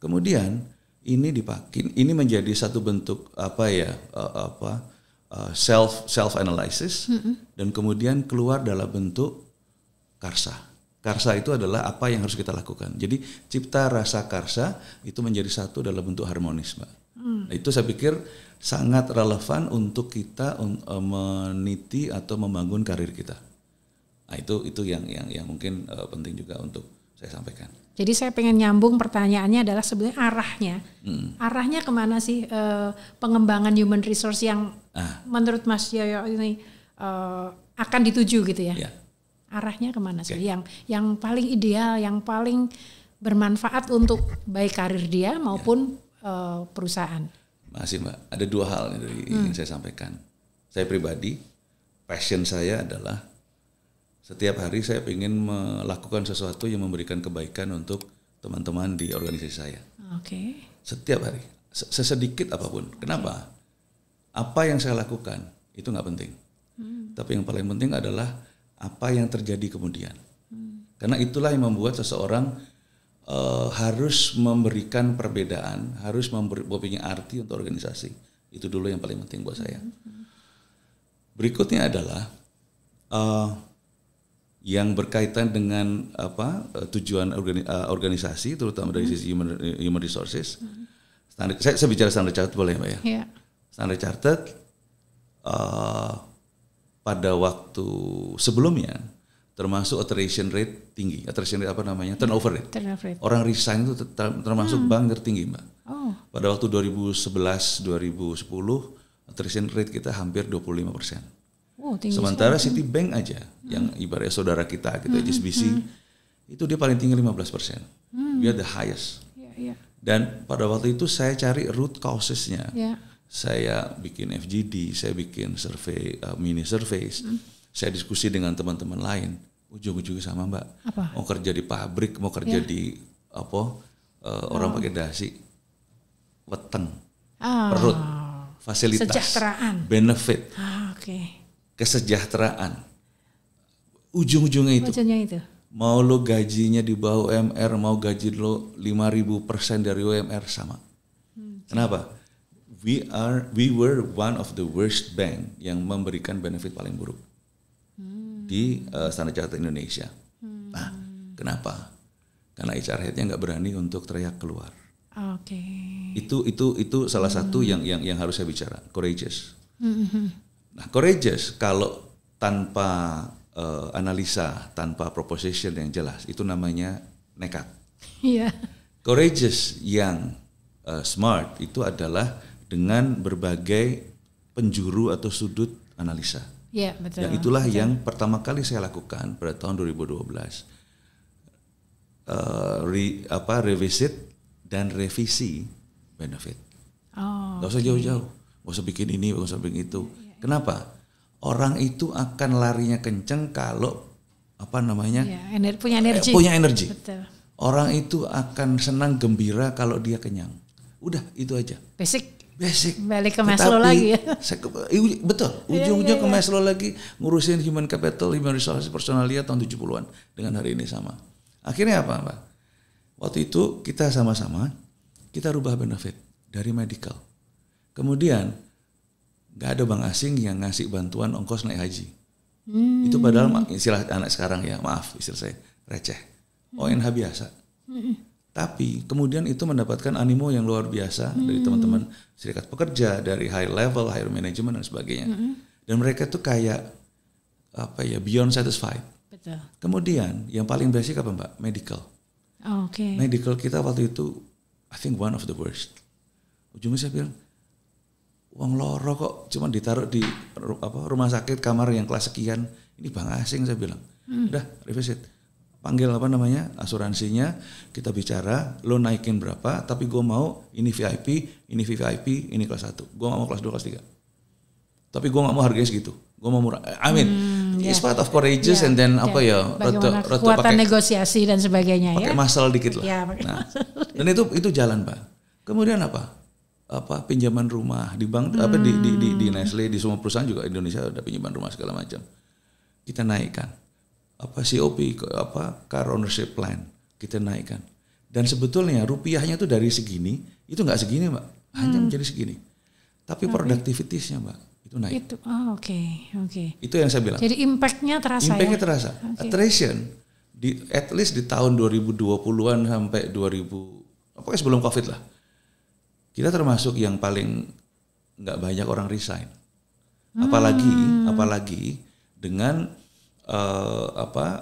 Kemudian ini menjadi satu bentuk self analysis dan kemudian keluar dalam bentuk karsa. Karsa itu adalah apa yang harus kita lakukan. Jadi cipta, rasa, karsa itu menjadi satu dalam bentuk harmonis, Mbak. Nah, itu saya pikir sangat relevan untuk kita meniti atau membangun karir kita. Nah, itu yang mungkin penting juga untuk saya sampaikan. Jadi saya pengen nyambung, pertanyaannya adalah sebenarnya arahnya. Arahnya kemana sih pengembangan human resource yang menurut Mas Yoyo ini akan dituju gitu ya? Arahnya kemana sih? Yang paling ideal, yang paling bermanfaat untuk baik karir dia maupun perusahaan. Masih Mbak, ada 2 hal yang ingin saya sampaikan. Saya pribadi, passion saya adalah setiap hari saya ingin melakukan sesuatu yang memberikan kebaikan untuk teman-teman di organisasi saya. Oke. Setiap hari, sesedikit apapun. Kenapa? Apa yang saya lakukan itu nggak penting. Tapi yang paling penting adalah apa yang terjadi kemudian. Karena itulah yang membuat seseorang harus memberikan perbedaan, harus mempunyai arti untuk organisasi. Itu dulu yang paling penting buat saya. Berikutnya adalah yang berkaitan dengan tujuan organisasi, terutama dari sisi human resources. Saya bicara Standard Chartered boleh Mbak ya? Yeah. Standard Chartered pada waktu sebelumnya termasuk attrition rate tinggi. Attrition rate turnover rate. Orang resign itu termasuk bank tertinggi Mbak. Pada waktu 2011-2010 attrition rate kita hampir 25%. Sementara Citibank aja yang ibaratnya saudara kita gitu, HSBC itu dia paling tinggi 15%. Dia the highest. Dan pada waktu itu saya cari root causesnya. Saya bikin FGD, saya bikin survei, mini surveys. Saya diskusi dengan teman-teman lain, ujung-ujungnya sama Mbak. Apa? Mau kerja di pabrik, mau kerja di orang pakai dasi, weteng, perut, fasilitas, kesejahteraan, benefit, kesejahteraan. Ujung-ujungnya itu. Mau lo gajinya di bawah UMR, mau gaji lo 5.000% dari UMR sama. Kenapa? We were one of the worst bank yang memberikan benefit paling buruk di Standard Chartered Indonesia. Nah, kenapa? Karena HR head-nya nggak berani untuk teriak keluar. Itu salah satu yang harus saya bicara. Courageous. Nah, courageous kalau tanpa analisa, tanpa proposition yang jelas, itu namanya nekat. Courageous yang smart itu adalah dengan berbagai penjuru atau sudut analisa. Betul. Yang itulah yang pertama kali saya lakukan pada tahun 2012. Revisit dan revisi benefit. Gak usah jauh-jauh, gak usah bikin ini, gak usah bikin itu. Kenapa? Orang itu akan larinya kenceng kalau punya energi. Betul. Orang itu akan senang gembira kalau dia kenyang. Udah itu aja. Basic. Balik ke Maslow lagi ya. Betul. Ujung-ujung ke Maslow lagi, ngurusin human capital, human resources, personalia tahun 70-an dengan hari ini sama. Akhirnya apa, Mbak? Waktu itu kita sama-sama kita rubah benefit dari medical. Kemudian nggak ada bank asing yang ngasih bantuan ongkos naik haji. Itu padahal istilah anak sekarang ya, maaf istilah saya receh. ONH biasa. Tapi kemudian itu mendapatkan animo yang luar biasa dari teman-teman serikat pekerja, dari high level, higher management dan sebagainya. Dan mereka tuh kayak beyond satisfied. Betul. Kemudian yang paling basic apa Mbak? Medical. Medical kita waktu itu I think one of the worst. Ujungnya saya bilang, uang loro kok cuma ditaruh di rumah sakit kamar yang kelas sekian, ini bank asing saya bilang. Udah revisit. Panggil asuransinya, kita bicara, lo naikin berapa, tapi gue mau ini VIP, ini kelas 1. Gue gak mau kelas 2, kelas 3. Tapi gue gak mau harganya segitu. Gue mau murah. It's part of courageous and then bagaimana kekuatan negosiasi dan sebagainya pakai muscle dikit lah. Dan itu jalan Pak. Kemudian pinjaman rumah di bank, di Nestle, di semua perusahaan juga Indonesia ada pinjaman rumah segala macam. Kita naikkan. COP, car ownership plan kita naikkan. Dan sebetulnya rupiahnya tuh dari segini, itu nggak segini Mbak, hanya menjadi segini. Tapi productivity-nya Mbak, itu naik. Itu yang saya bilang. Jadi impact-nya terasa. Terasa. Attrition, at least di tahun 2020-an sampai 2000, sebelum COVID lah. Kita termasuk yang paling nggak banyak orang resign. Apalagi dengan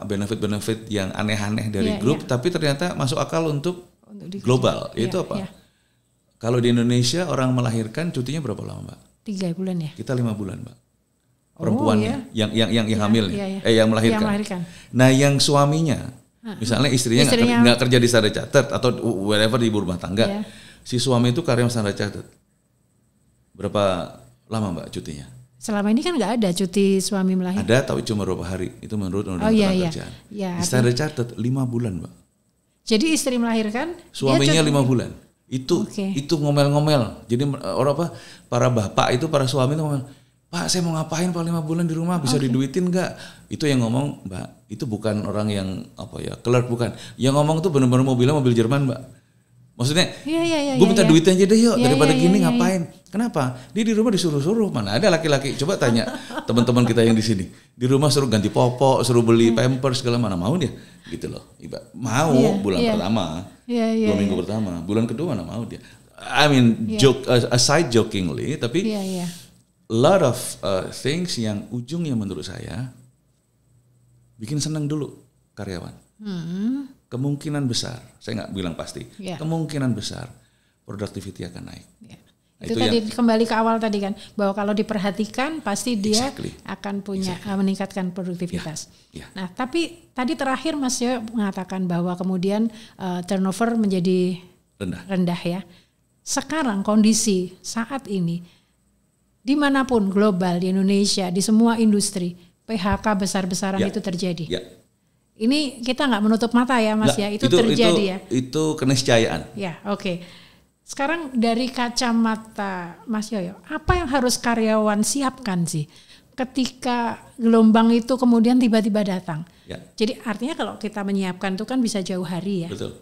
benefit-benefit yang aneh-aneh dari grup, tapi ternyata masuk akal untuk global. Itu apa? Kalau di Indonesia orang melahirkan cutinya berapa lama Mbak? 3 bulan ya? Kita 5 bulan Mbak. Perempuannya, yang hamilnya, yang melahirkan. Nah yang suaminya Misalnya istrinya nggak kerja di Standard Chartered atau wherever di ibu rumah tangga, si suami itu karyawan Standard Chartered. Berapa lama Mbak cutinya? Selama ini kan nggak ada cuti suami melahirkan. Ada, tapi cuma beberapa hari. Itu menurut undang-undang kerjaan. Di Standard Chartered 5 bulan Mbak. Jadi istri melahirkan, suaminya 5 bulan. Itu ngomel-ngomel. Jadi para bapak itu, para suami itu ngomel, Pak saya mau ngapain Pak 5 bulan di rumah, bisa diduitin nggak? Itu yang ngomong Mbak, itu bukan orang yang clerk bukan. Yang ngomong tuh benar-benar mobil Jerman Mbak. Maksudnya, gue minta duitnya aja deh yuk, daripada gini ngapain? Kenapa? Dia di rumah disuruh-suruh, mana ada laki-laki? Coba tanya teman-teman kita yang di sini. Di rumah suruh ganti popok, suruh beli pampers segala mana mau dia, gitu loh. Mau bulan pertama, 2 minggu pertama, bulan kedua mana mau dia. I mean, aside jokingly, tapi a lot of things yang ujungnya menurut saya bikin senang dulu karyawan. Kemungkinan besar, saya nggak bilang pasti, kemungkinan besar productivity akan naik. Nah, itu tadi kembali ke awal tadi kan, bahwa kalau diperhatikan pasti dia akan punya meningkatkan produktivitas. Nah, tapi tadi terakhir Mas Yoyo mengatakan bahwa kemudian turnover menjadi rendah ya. Sekarang kondisi saat ini dimanapun global, di Indonesia, di semua industri, PHK besar-besaran itu terjadi. Ini kita nggak menutup mata ya Mas itu terjadi ya. Itu keniscayaan. Ya, oke. Sekarang dari kacamata Mas Yoyo, apa yang harus karyawan siapkan sih ketika gelombang itu kemudian tiba-tiba datang? Jadi artinya kalau kita menyiapkan itu kan bisa jauh hari ya. Betul.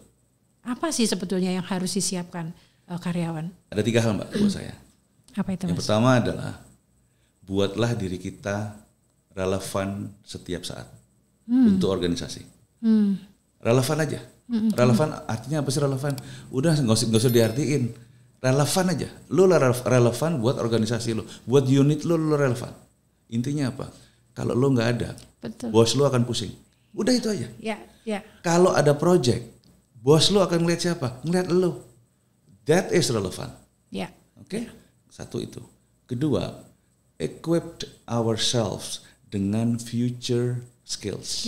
Apa sih sebetulnya yang harus disiapkan karyawan? Ada 3 hal Mbak buat saya. Apa itu Mas? Yang pertama adalah buatlah diri kita relevan setiap saat. Untuk organisasi. Relevan aja. Relevan artinya apa sih relevan? Udah nggak usah diartiin. Relevan aja. Lu relevan buat organisasi lu, buat unit lu relevan. Intinya apa? Kalau lu nggak ada, bos lu akan pusing. Udah itu aja. Kalau ada project, bos lu akan ngeliat siapa? Ngeliat lu. That is relevant. Oke? Satu itu. Kedua, equip ourselves dengan future skills.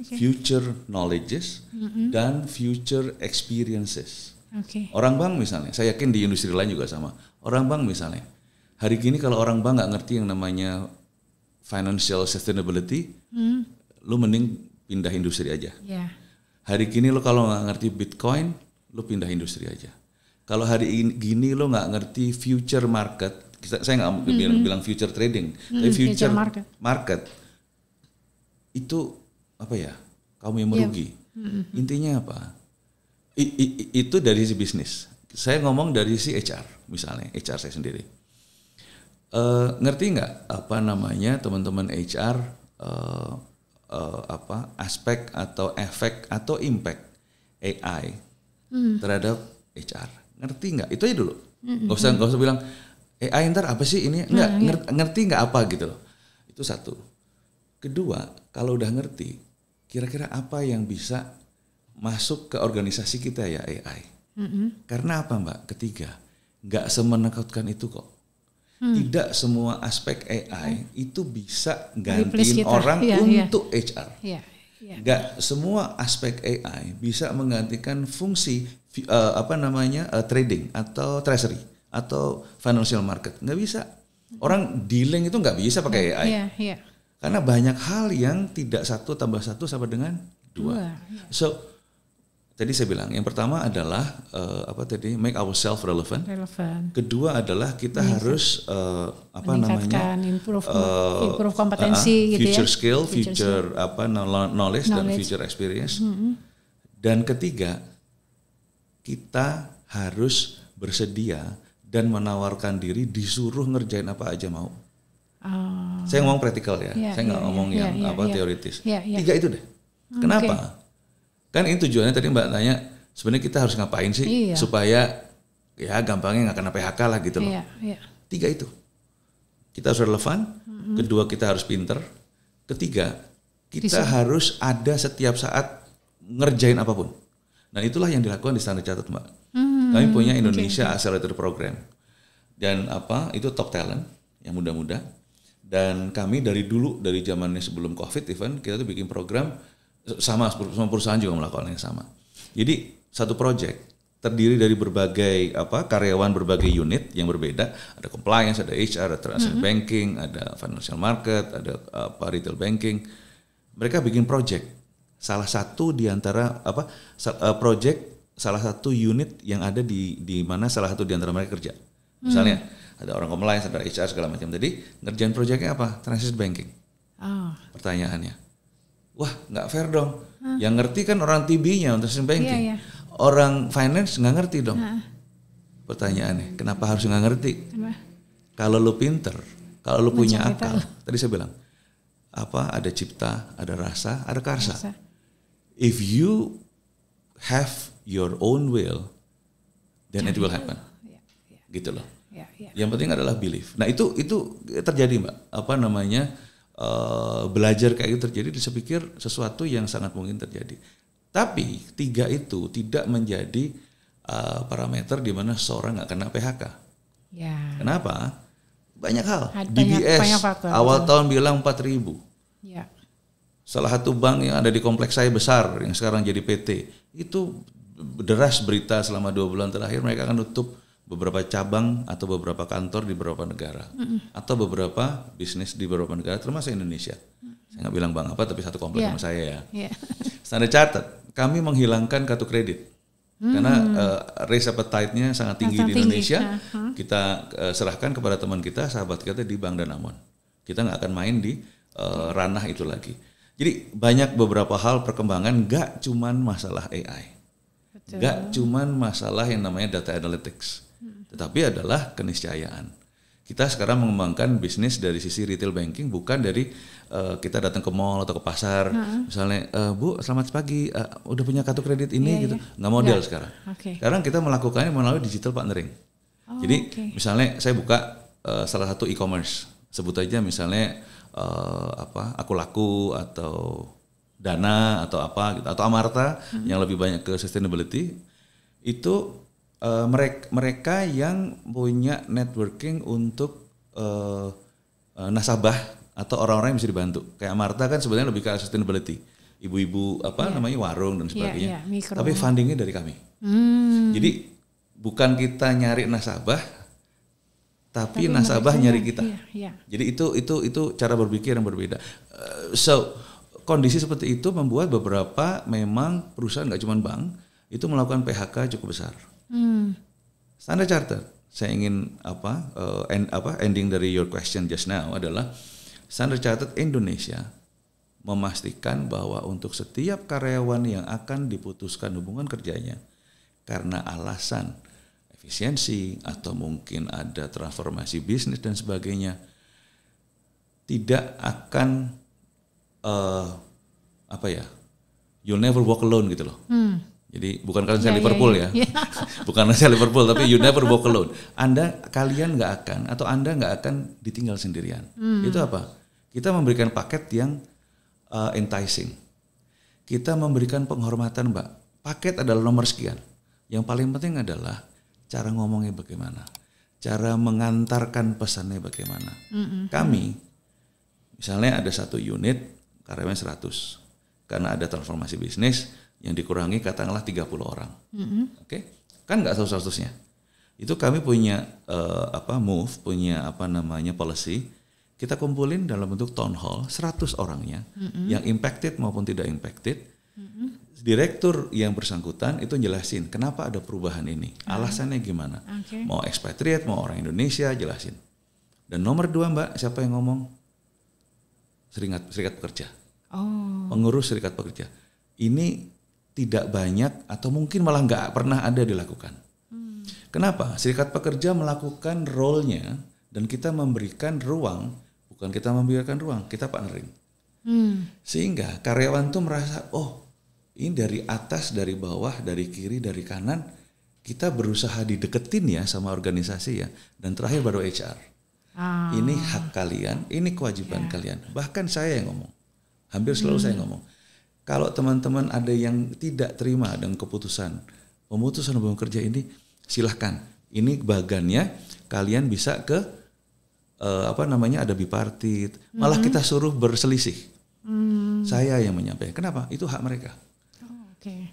Future knowledges dan future experiences. Orang bank misalnya, saya yakin di industri lain juga sama. Orang bank misalnya, hari gini kalau orang bank nggak ngerti yang namanya financial sustainability, lu mending pindah industri aja. Hari gini lu kalau nggak ngerti Bitcoin, lu pindah industri aja. Kalau hari gini lu nggak ngerti future market, saya nggak bilang future trading, tapi future market. Itu apa ya, kamu yang merugi. Intinya apa? Itu dari si bisnis. Saya ngomong dari si HR misalnya, HR saya sendiri. Ngerti nggak apa namanya teman-teman HR aspek atau efek atau impact AI terhadap HR? Ngerti nggak? Itu aja dulu. Nggak usah bilang AI ntar apa sih ini? Ngerti nggak apa gitu loh. Itu satu. Kedua, kalau udah ngerti, kira-kira apa yang bisa masuk ke organisasi kita ya AI? Karena apa Mbak? Ketiga, nggak semenakutkan itu kok. Tidak semua aspek AI itu bisa gantiin orang untuk HR. Nggak semua aspek AI bisa menggantikan fungsi trading atau treasury atau financial market. Nggak bisa. Orang dealing itu nggak bisa pakai AI. Karena banyak hal yang tidak 1 tambah 1 sama dengan 2. So, tadi saya bilang yang pertama adalah make ourselves relevant. Kedua adalah kita harus improve kompetensi gitu future skill, future knowledge dan future experience. Dan ketiga, kita harus bersedia dan menawarkan diri disuruh ngerjain apa aja mau. Saya ngomong praktikal ya, saya nggak ngomong yang teoritis. 3 itu deh. Kenapa? Kan ini tujuannya tadi Mbak tanya, sebenarnya kita harus ngapain sih supaya ya gampangnya nggak kena PHK lah gitu loh. 3 itu. Kita harus relevan. Kedua kita harus pinter. Ketiga kita harus ada setiap saat ngerjain apapun. Dan itulah yang dilakukan di Standard Chartered Mbak. Kami punya Indonesia Accelerator Program. Dan itu top talent yang muda-muda. Dan kami dari dulu, dari zamannya sebelum COVID even, kita tuh bikin program Sama, semua perusahaan juga melakukan yang sama. Jadi satu project terdiri dari berbagai karyawan berbagai unit yang berbeda. Ada compliance, ada HR, ada transaction banking, ada financial market, ada retail banking. Mereka bikin project. Salah satu di antara project salah satu unit yang ada di mana salah satu di antara mereka kerja. Misalnya ada orang compliance, ada HR segala macam. Jadi ngerjain projectnya apa? Transaction banking. Pertanyaannya. Wah, nggak fair dong. Yang ngerti kan orang TB-nya untuk transaction banking. Orang finance nggak ngerti dong. Pertanyaannya, kenapa harus nggak ngerti? Kalau lu pinter, kalau lu punya akal. Tadi saya bilang, ada cipta, ada rasa, ada karsa. If you have your own will, then it will happen. Gitu loh. Yang penting adalah belief. Nah itu terjadi Mbak. Belajar kayak gitu terjadi, saya pikir sesuatu yang sangat mungkin terjadi. Tapi 3 itu tidak menjadi parameter di mana seorang nggak kena PHK. Kenapa? Banyak hal. DBS banyak faktor, awal tahun bilang 4.000. Salah satu bank yang ada di kompleks saya besar yang sekarang jadi PT itu deras berita selama 2 bulan terakhir mereka akan tutup beberapa cabang atau beberapa kantor di beberapa negara atau beberapa bisnis di beberapa negara termasuk Indonesia. Saya nggak bilang bank apa tapi satu kompleks sama saya ya. Standard Chartered kami menghilangkan kartu kredit karena risk appetite-nya sangat tinggi di Indonesia. Kita serahkan kepada teman kita, sahabat kita di Bank Danamon. Kita nggak akan main di ranah itu lagi. Jadi banyak beberapa hal perkembangan, nggak cuman masalah AI, nggak cuman masalah yang namanya data analytics. Tetapi adalah keniscayaan. Kita sekarang mengembangkan bisnis dari sisi retail banking, bukan dari kita datang ke mall atau ke pasar, misalnya, Bu, selamat pagi, udah punya kartu kredit ini gitu, nggak model sekarang. Sekarang kita melakukannya melalui digital partnering. Jadi misalnya saya buka salah satu e-commerce, sebut aja misalnya Aku Laku atau Dana atau apa gitu, atau Amarta yang lebih banyak ke sustainability itu. Mereka yang punya networking untuk nasabah atau orang-orang yang bisa dibantu. Kayak Marta kan sebenarnya lebih ke sustainability. Ibu-ibu namanya warung dan sebagainya. Tapi fundingnya dari kami. Jadi bukan kita nyari nasabah, tapi nasabah nyari kita. Jadi itu cara berpikir yang berbeda. So kondisi seperti itu membuat beberapa memang perusahaan nggak cuma bank itu melakukan PHK cukup besar. Standard Chartered, saya ingin ending dari your question just now adalah Standard Chartered Indonesia memastikan bahwa untuk setiap karyawan yang akan diputuskan hubungan kerjanya karena alasan efisiensi atau mungkin ada transformasi bisnis dan sebagainya, tidak akan you'll never walk alone gitu loh. Jadi bukan karena saya Liverpool ya, bukan karena saya Liverpool, tapi you never walk alone. Kalian nggak akan, atau Anda nggak akan ditinggal sendirian. Itu apa? Kita memberikan paket yang enticing. Kita memberikan penghormatan, Mbak. Paket adalah nomor sekian. Yang paling penting adalah cara ngomongnya bagaimana, cara mengantarkan pesannya bagaimana. Kami, misalnya ada satu unit karyawan 100, karena ada transformasi bisnis. Yang dikurangi katakanlah 30 orang, kan nggak 100%-nya. Itu kami punya punya policy. Kita kumpulin dalam bentuk town hall 100 orangnya, yang impacted maupun tidak impacted. Direktur yang bersangkutan itu jelasin kenapa ada perubahan ini, alasannya gimana. Mau expatriate, mau orang Indonesia, jelasin. Dan nomor 2 Mbak, siapa yang ngomong? Serikat pekerja, pengurus serikat pekerja. Ini tidak banyak atau mungkin malah nggak pernah ada dilakukan. Kenapa? Serikat pekerja melakukan role-nya dan kita memberikan ruang, bukan kita memberikan ruang, kita partnering. Sehingga karyawan tuh merasa, ini dari atas, dari bawah, dari kiri, dari kanan, kita berusaha dideketin ya sama organisasi ya. Dan terakhir baru HR. Ini hak kalian, ini kewajiban kalian. Bahkan saya yang ngomong, hampir selalu saya ngomong. Kalau teman-teman ada yang tidak terima dengan pemutusan hubungan kerja ini, silahkan. Ini bagannya, kalian bisa ke ada bipartit. Malah kita suruh berselisih. Saya yang menyampaikan. Kenapa? Itu hak mereka. Oke.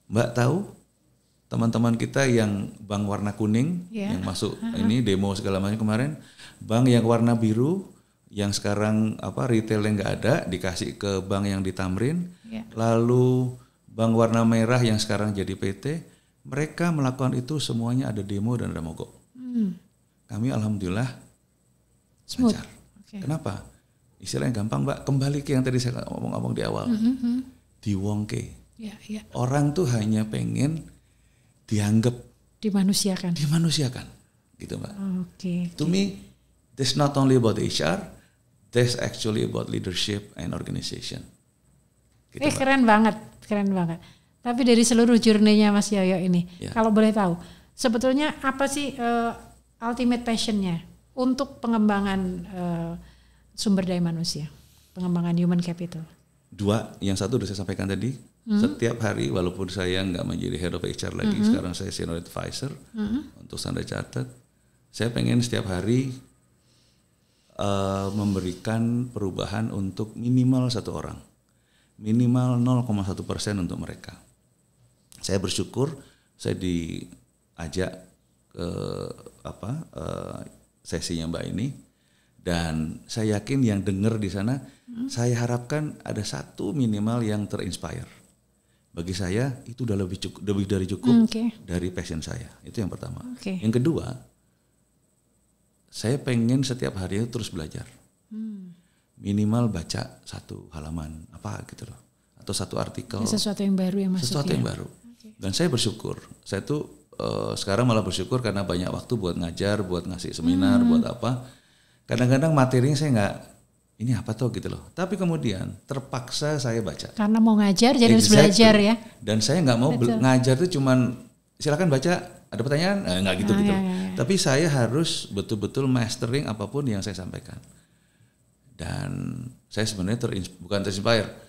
Mbak tahu teman-teman kita yang bank warna kuning yang masuk ini demo segala macam kemarin, bank yang warna biru yang sekarang retailnya nggak ada dikasih ke bank yang di Tamrin, lalu bank warna merah yang sekarang jadi PT, mereka melakukan itu semuanya ada demo dan ada mogok. Kami alhamdulillah lancar. Kenapa? Istilahnya gampang Mbak, kembali ke yang tadi saya ngomong di awal, diwongke. Orang tuh hanya pengen dianggap, dimanusiakan, gitu Mbak. To me, this not only about HR, this actually about leadership and organization. Gitu, keren banget. Tapi dari seluruh journey-nya Mas Yoyo ini, kalau boleh tahu, sebetulnya apa sih ultimate passion-nya untuk pengembangan sumber daya manusia, pengembangan human capital? Dua, yang satu sudah saya sampaikan tadi, setiap hari walaupun saya nggak menjadi head of HR lagi, sekarang saya senior advisor untuk Standard Chartered, saya pengen setiap hari memberikan perubahan untuk minimal 1 orang, minimal 0,1% untuk mereka. Saya bersyukur saya diajak ke sesinya Mbak ini. Dan saya yakin yang dengar di sana, saya harapkan ada satu minimal yang terinspire. Bagi saya itu udah lebih dari cukup dari passion saya. Itu yang pertama. Yang kedua, saya pengen setiap hari itu terus belajar. Minimal baca 1 halaman apa gitu loh, atau 1 artikel. Sesuatu yang baru yang masuk. Sesuatu yang baru. Dan saya bersyukur. Saya tuh sekarang malah bersyukur karena banyak waktu buat ngajar, buat ngasih seminar, buat apa. Kadang-kadang materinya saya nggak, ini apa tuh gitu loh. Tapi kemudian terpaksa saya baca. Karena mau ngajar jadi harus belajar ya. Dan saya nggak mau ngajar tuh cuman silakan baca, ada pertanyaan, nggak gitu. Tapi saya harus betul-betul mastering apapun yang saya sampaikan. Dan saya sebenarnya bukan terinspire.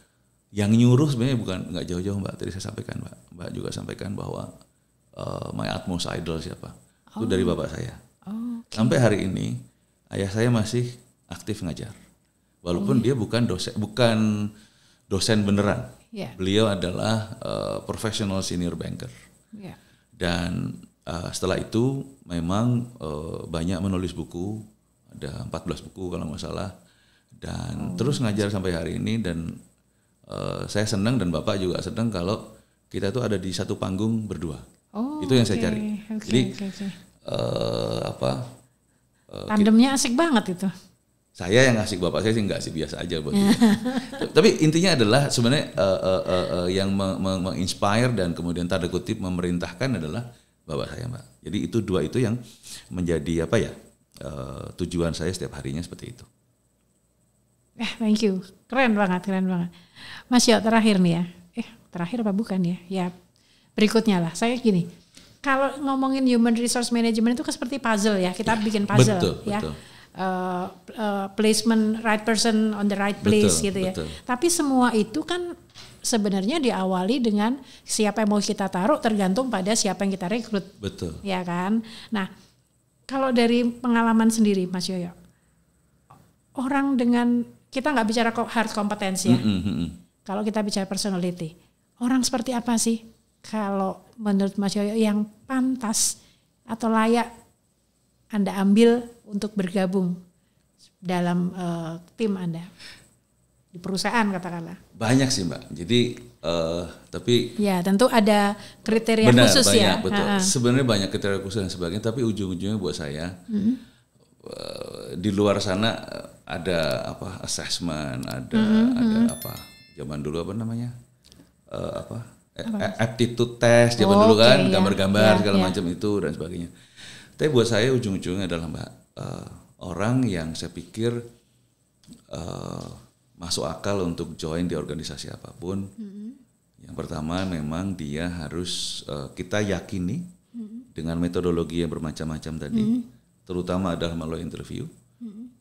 Yang nyuruh sebenarnya nggak jauh-jauh Mbak. Tadi saya sampaikan Mbak juga sampaikan bahwa my utmost idol siapa? Itu dari bapak saya. Sampai hari ini ayah saya masih aktif ngajar, walaupun dia bukan dosen beneran. Beliau adalah professional senior banker. Dan setelah itu memang banyak menulis buku, ada 14 buku kalau nggak salah, dan terus ngajar sampai hari ini. Dan saya senang dan bapak juga senang kalau kita tuh ada di satu panggung berdua. Itu yang saya cari. Jadi tandemnya asik banget itu. Saya yang asik, bapak saya sih nggak asik, biasa aja buat Tapi intinya adalah sebenarnya yang menginspire dan kemudian tanda kutip memerintahkan adalah bapak saya Mbak. Jadi itu dua itu yang menjadi tujuan saya setiap harinya seperti itu. Thank you, keren banget. Mas Yo, terakhir nih ya. Terakhir apa bukan ya? Ya berikutnya lah. Saya gini. Kalau ngomongin human resource management itu kan seperti puzzle ya, kita bikin puzzle ya. Betul. Placement right person on the right place gitu ya. Tapi semua itu kan sebenarnya diawali dengan siapa yang mau kita taruh tergantung pada siapa yang kita rekrut. Betul. Ya kan. Nah, kalau dari pengalaman sendiri Mas Yoyo, orang dengan kita nggak bicara hard kompetensi ya. Kalau kita bicara personality, orang seperti apa sih? Kalau menurut Mas Yoyo yang pantas atau layak Anda ambil untuk bergabung dalam tim Anda di perusahaan katakanlah? Banyak sih Mbak. Jadi tapi ya tentu ada kriteria khusus banyak, ya. Betul. Sebenarnya banyak kriteria khusus dan sebagainya. Tapi ujung-ujungnya buat saya di luar sana ada assessment, ada zaman dulu aptitude test zaman dulu kan, gambar-gambar segala macam itu dan sebagainya. Tapi buat saya ujung-ujungnya adalah Mbak, orang yang saya pikir masuk akal untuk join di organisasi apapun. Yang pertama memang dia harus kita yakini dengan metodologi yang bermacam-macam tadi, terutama adalah melalui interview.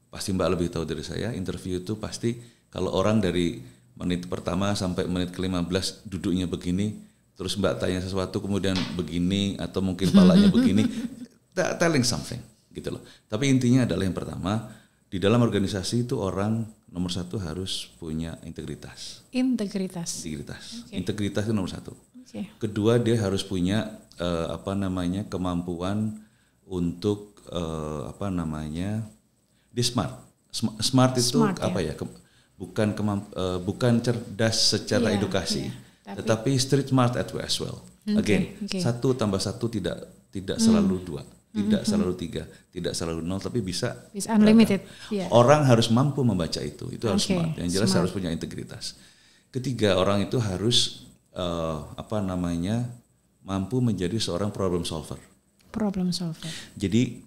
Pasti Mbak lebih tahu dari saya, interview itu pasti kalau orang dari menit pertama sampai menit ke-15 duduknya begini, terus Mbak tanya sesuatu kemudian begini atau mungkin palanya begini, telling something gitu loh. Tapi intinya adalah yang pertama, di dalam organisasi itu orang nomor satu harus punya integritas. Integritas. Okay. Integritas itu nomor satu. Okay. Kedua, dia harus punya kemampuan untuk dia smart. Smart itu smart, apa ya? Bukan cerdas secara edukasi, tetapi street smart as well. Again, 1 tambah 1 tidak selalu 2, tidak selalu 3, tidak selalu 0, tapi bisa unlimited. Orang harus mampu membaca itu harus smart. Yang jelas harus punya integritas. Ketiga, orang itu harus mampu menjadi seorang problem solver. Jadi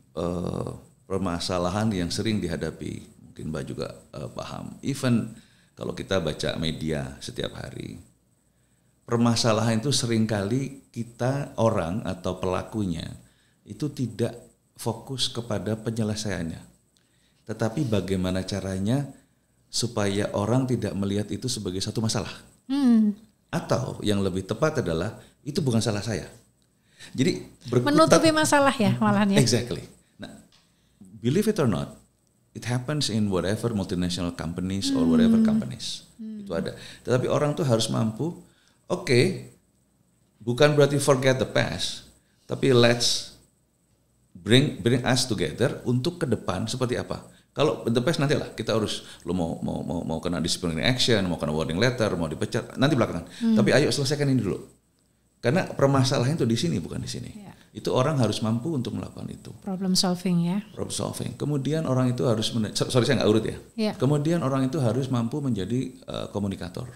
permasalahan yang sering dihadapi, mungkin Mbak juga paham. Even kalau kita baca media setiap hari, permasalahan itu seringkali kita orang atau pelakunya itu tidak fokus kepada penyelesaiannya. Tetapi bagaimana caranya supaya orang tidak melihat itu sebagai satu masalah. Atau yang lebih tepat adalah itu bukan salah saya. Jadi menutupi masalah ya malahan ya. Exactly. Nah, believe it or not, it happens in whatever multinational companies or whatever companies. Itu ada. Tetapi orang tuh harus mampu, bukan berarti forget the past, tapi let's bring us together untuk ke depan seperti apa. Kalau the past nantilah kita harus lo mau kena disciplinary action, mau kena warning letter, mau dipecat nanti belakangan. Tapi ayo selesaikan ini dulu. Karena permasalahan itu di sini bukan di sini. Itu orang harus mampu untuk melakukan itu. Problem solving ya. Problem solving. Kemudian orang itu harus saya nggak urut ya. Kemudian orang itu harus mampu menjadi komunikator.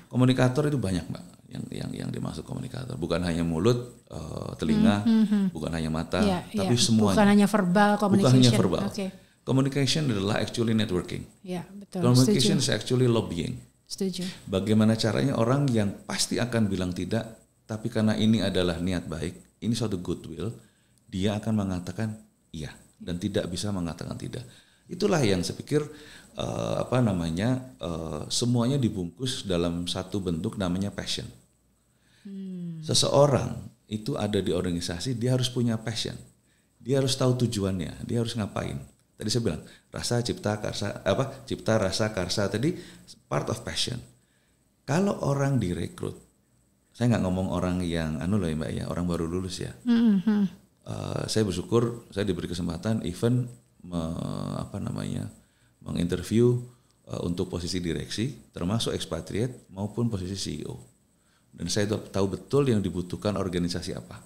Komunikator itu banyak Mbak yang dimaksud komunikator. Bukan hanya mulut, telinga, bukan hanya mata, tapi semuanya. Bukan hanya verbal communication. Bukan hanya verbal. Communication adalah actually networking. Betul. Communication is actually lobbying. Setuju. Bagaimana caranya orang yang pasti akan bilang tidak, tapi karena ini adalah niat baik, ini suatu goodwill, dia akan mengatakan iya dan tidak bisa mengatakan tidak. Itulah yang saya pikir semuanya dibungkus dalam satu bentuk namanya passion. Seseorang itu ada di organisasi, dia harus punya passion. Dia harus tahu tujuannya, dia harus ngapain. Tadi saya bilang cipta rasa karsa tadi part of passion. Kalau orang direkrut, saya nggak ngomong orang yang Mbak ya, orang baru lulus ya. Saya bersyukur saya diberi kesempatan even menginterview untuk posisi direksi, termasuk expatriate maupun posisi CEO. Dan saya tahu betul yang dibutuhkan organisasi apa.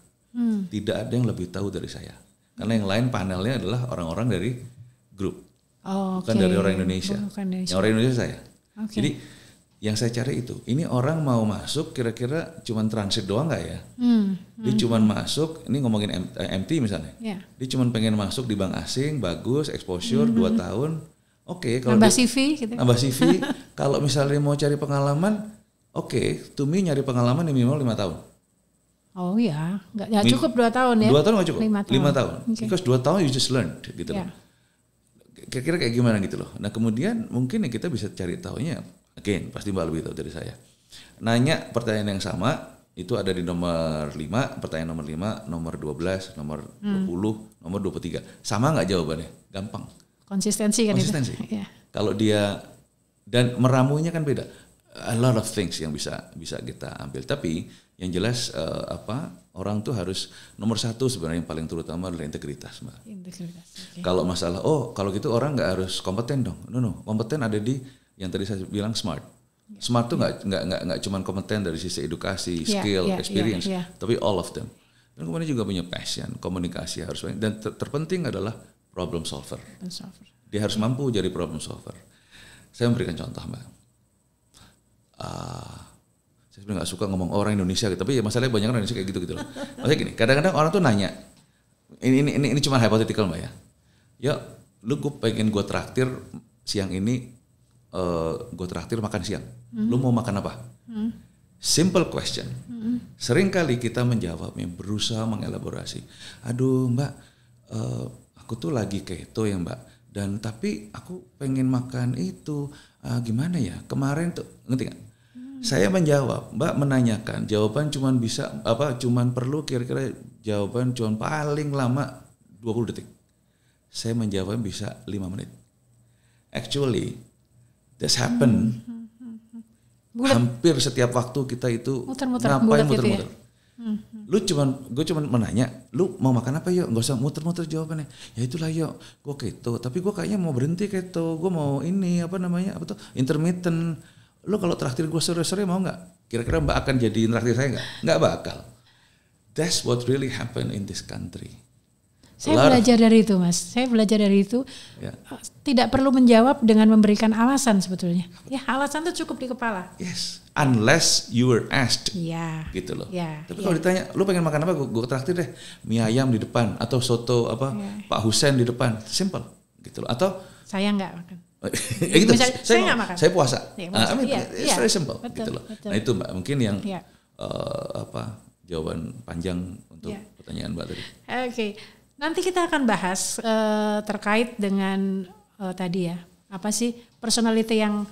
Tidak ada yang lebih tahu dari saya. Karena yang lain panelnya adalah orang-orang dari grup, bukan dari orang Indonesia. Yang orang Indonesia saya. Jadi yang saya cari itu, ini orang mau masuk kira-kira cuman transit doang nggak ya? Dia cuman masuk, ini ngomongin MT misalnya. Dia cuman pengen masuk di bank asing, bagus, exposure 2 tahun. Kalau nambah CV gitu. Nambah CV. Kalau misalnya mau cari pengalaman, to me nyari pengalaman minimal 5 tahun. Oh ya, nggak cukup 2 tahun ya? 2 tahun nggak cukup, 5 tahun. Okay. Because 2 tahun you just learned gitu loh. Kira-kira kayak gimana gitu loh. Nah kemudian mungkin kita bisa cari tahunya, again pasti Mbak lebih tahu dari saya. Nanya pertanyaan yang sama, itu ada di nomor 5, pertanyaan nomor 5, nomor 12, nomor 20, nomor 23. Sama nggak jawabannya? Gampang. Konsistensi kan itu. Kalau dia, dan meramunya kan beda. A lot of things yang bisa kita ambil. Tapi yang jelas orang tuh harus nomor 1 sebenarnya yang paling terutama adalah integritas, Mbak. Integritas. Kalau masalah kalau gitu orang nggak harus kompeten dong. No, kompeten ada di yang tadi saya bilang smart. Smart tuh nggak cuma kompeten dari sisi edukasi, skill, experience, tapi all of them. Dan kemudian juga punya passion, komunikasi harus banyak. Dan terpenting adalah problem solver. Dia harus mampu jadi problem solver. Saya memberikan contoh, Mbak. Saya sebenarnya nggak suka ngomong orang Indonesia gitu, tapi ya masalahnya banyak orang Indonesia kayak gitu loh. Maksudnya gini, kadang-kadang orang tuh nanya, ini cuma hypothetical Mbak ya. Ya, lu gue pengen gue traktir siang ini, gue traktir makan siang. Lu mau makan apa? Simple question. Sering kali kita menjawabnya, berusaha mengelaborasi. Aduh Mbak, aku tuh lagi keto ya Mbak. Dan tapi aku pengen makan itu, gimana ya? Kemarin tuh, ngerti nggak? Saya menjawab, Mbak menanyakan, jawaban cuman perlu kira-kira jawaban cuman paling lama 20 detik. Saya menjawab bisa 5 menit. Actually, That's happen. Hampir setiap waktu kita itu ngapain muter-muter. Gue cuman menanya, lu mau makan apa yuk? Gak usah muter-muter jawabannya. Ya itulah yuk, gue keto. Tapi gue kayaknya mau berhenti keto. Gue mau ini intermittent. Lu kalau traktir gue sore-sore mau nggak? Kira-kira Mbak akan jadi traktir saya nggak? Nggak bakal. That's what really happen in this country. Saya belajar dari itu, Mas. Saya belajar dari itu. Ya. Tidak perlu menjawab dengan memberikan alasan sebetulnya. Ya, alasan itu cukup di kepala. Yes, unless you were asked. Ya. Gitu loh. Ya. Tapi kalau ditanya, lu pengen makan apa? Gue traktir deh. Mie ayam di depan atau soto Pak Husain di depan. Simple. Gitu loh. Atau saya nggak makan. Gitu. Misalnya, saya nggak makan. Saya puasa. Ya, it's very simple. Betul, gitu loh. Betul. Nah itu Mbak, mungkin yang jawaban panjang untuk pertanyaan Mbak tadi. Oke. Nanti kita akan bahas terkait dengan tadi ya, apa sih personality yang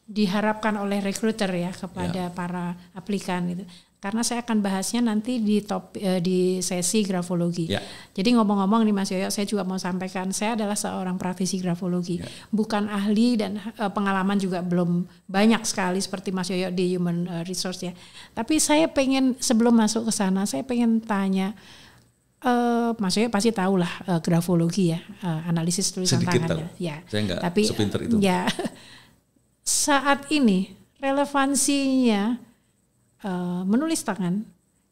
diharapkan oleh recruiter ya kepada para aplikan gitu. Karena saya akan bahasnya nanti di sesi grafologi. Yeah. Jadi ngomong-ngomong nih Mas Yoyo, saya juga mau sampaikan saya adalah seorang praktisi grafologi, bukan ahli dan pengalaman juga belum banyak sekali seperti Mas Yoyo di human resource ya. Tapi saya pengen sebelum masuk ke sana, saya pengen tanya. Mas Yoyo pasti tahu lah grafologi ya, analisis tulisan tangan ya. Saya nggak tapi sepinter itu. Ya, saat ini relevansinya menulis tangan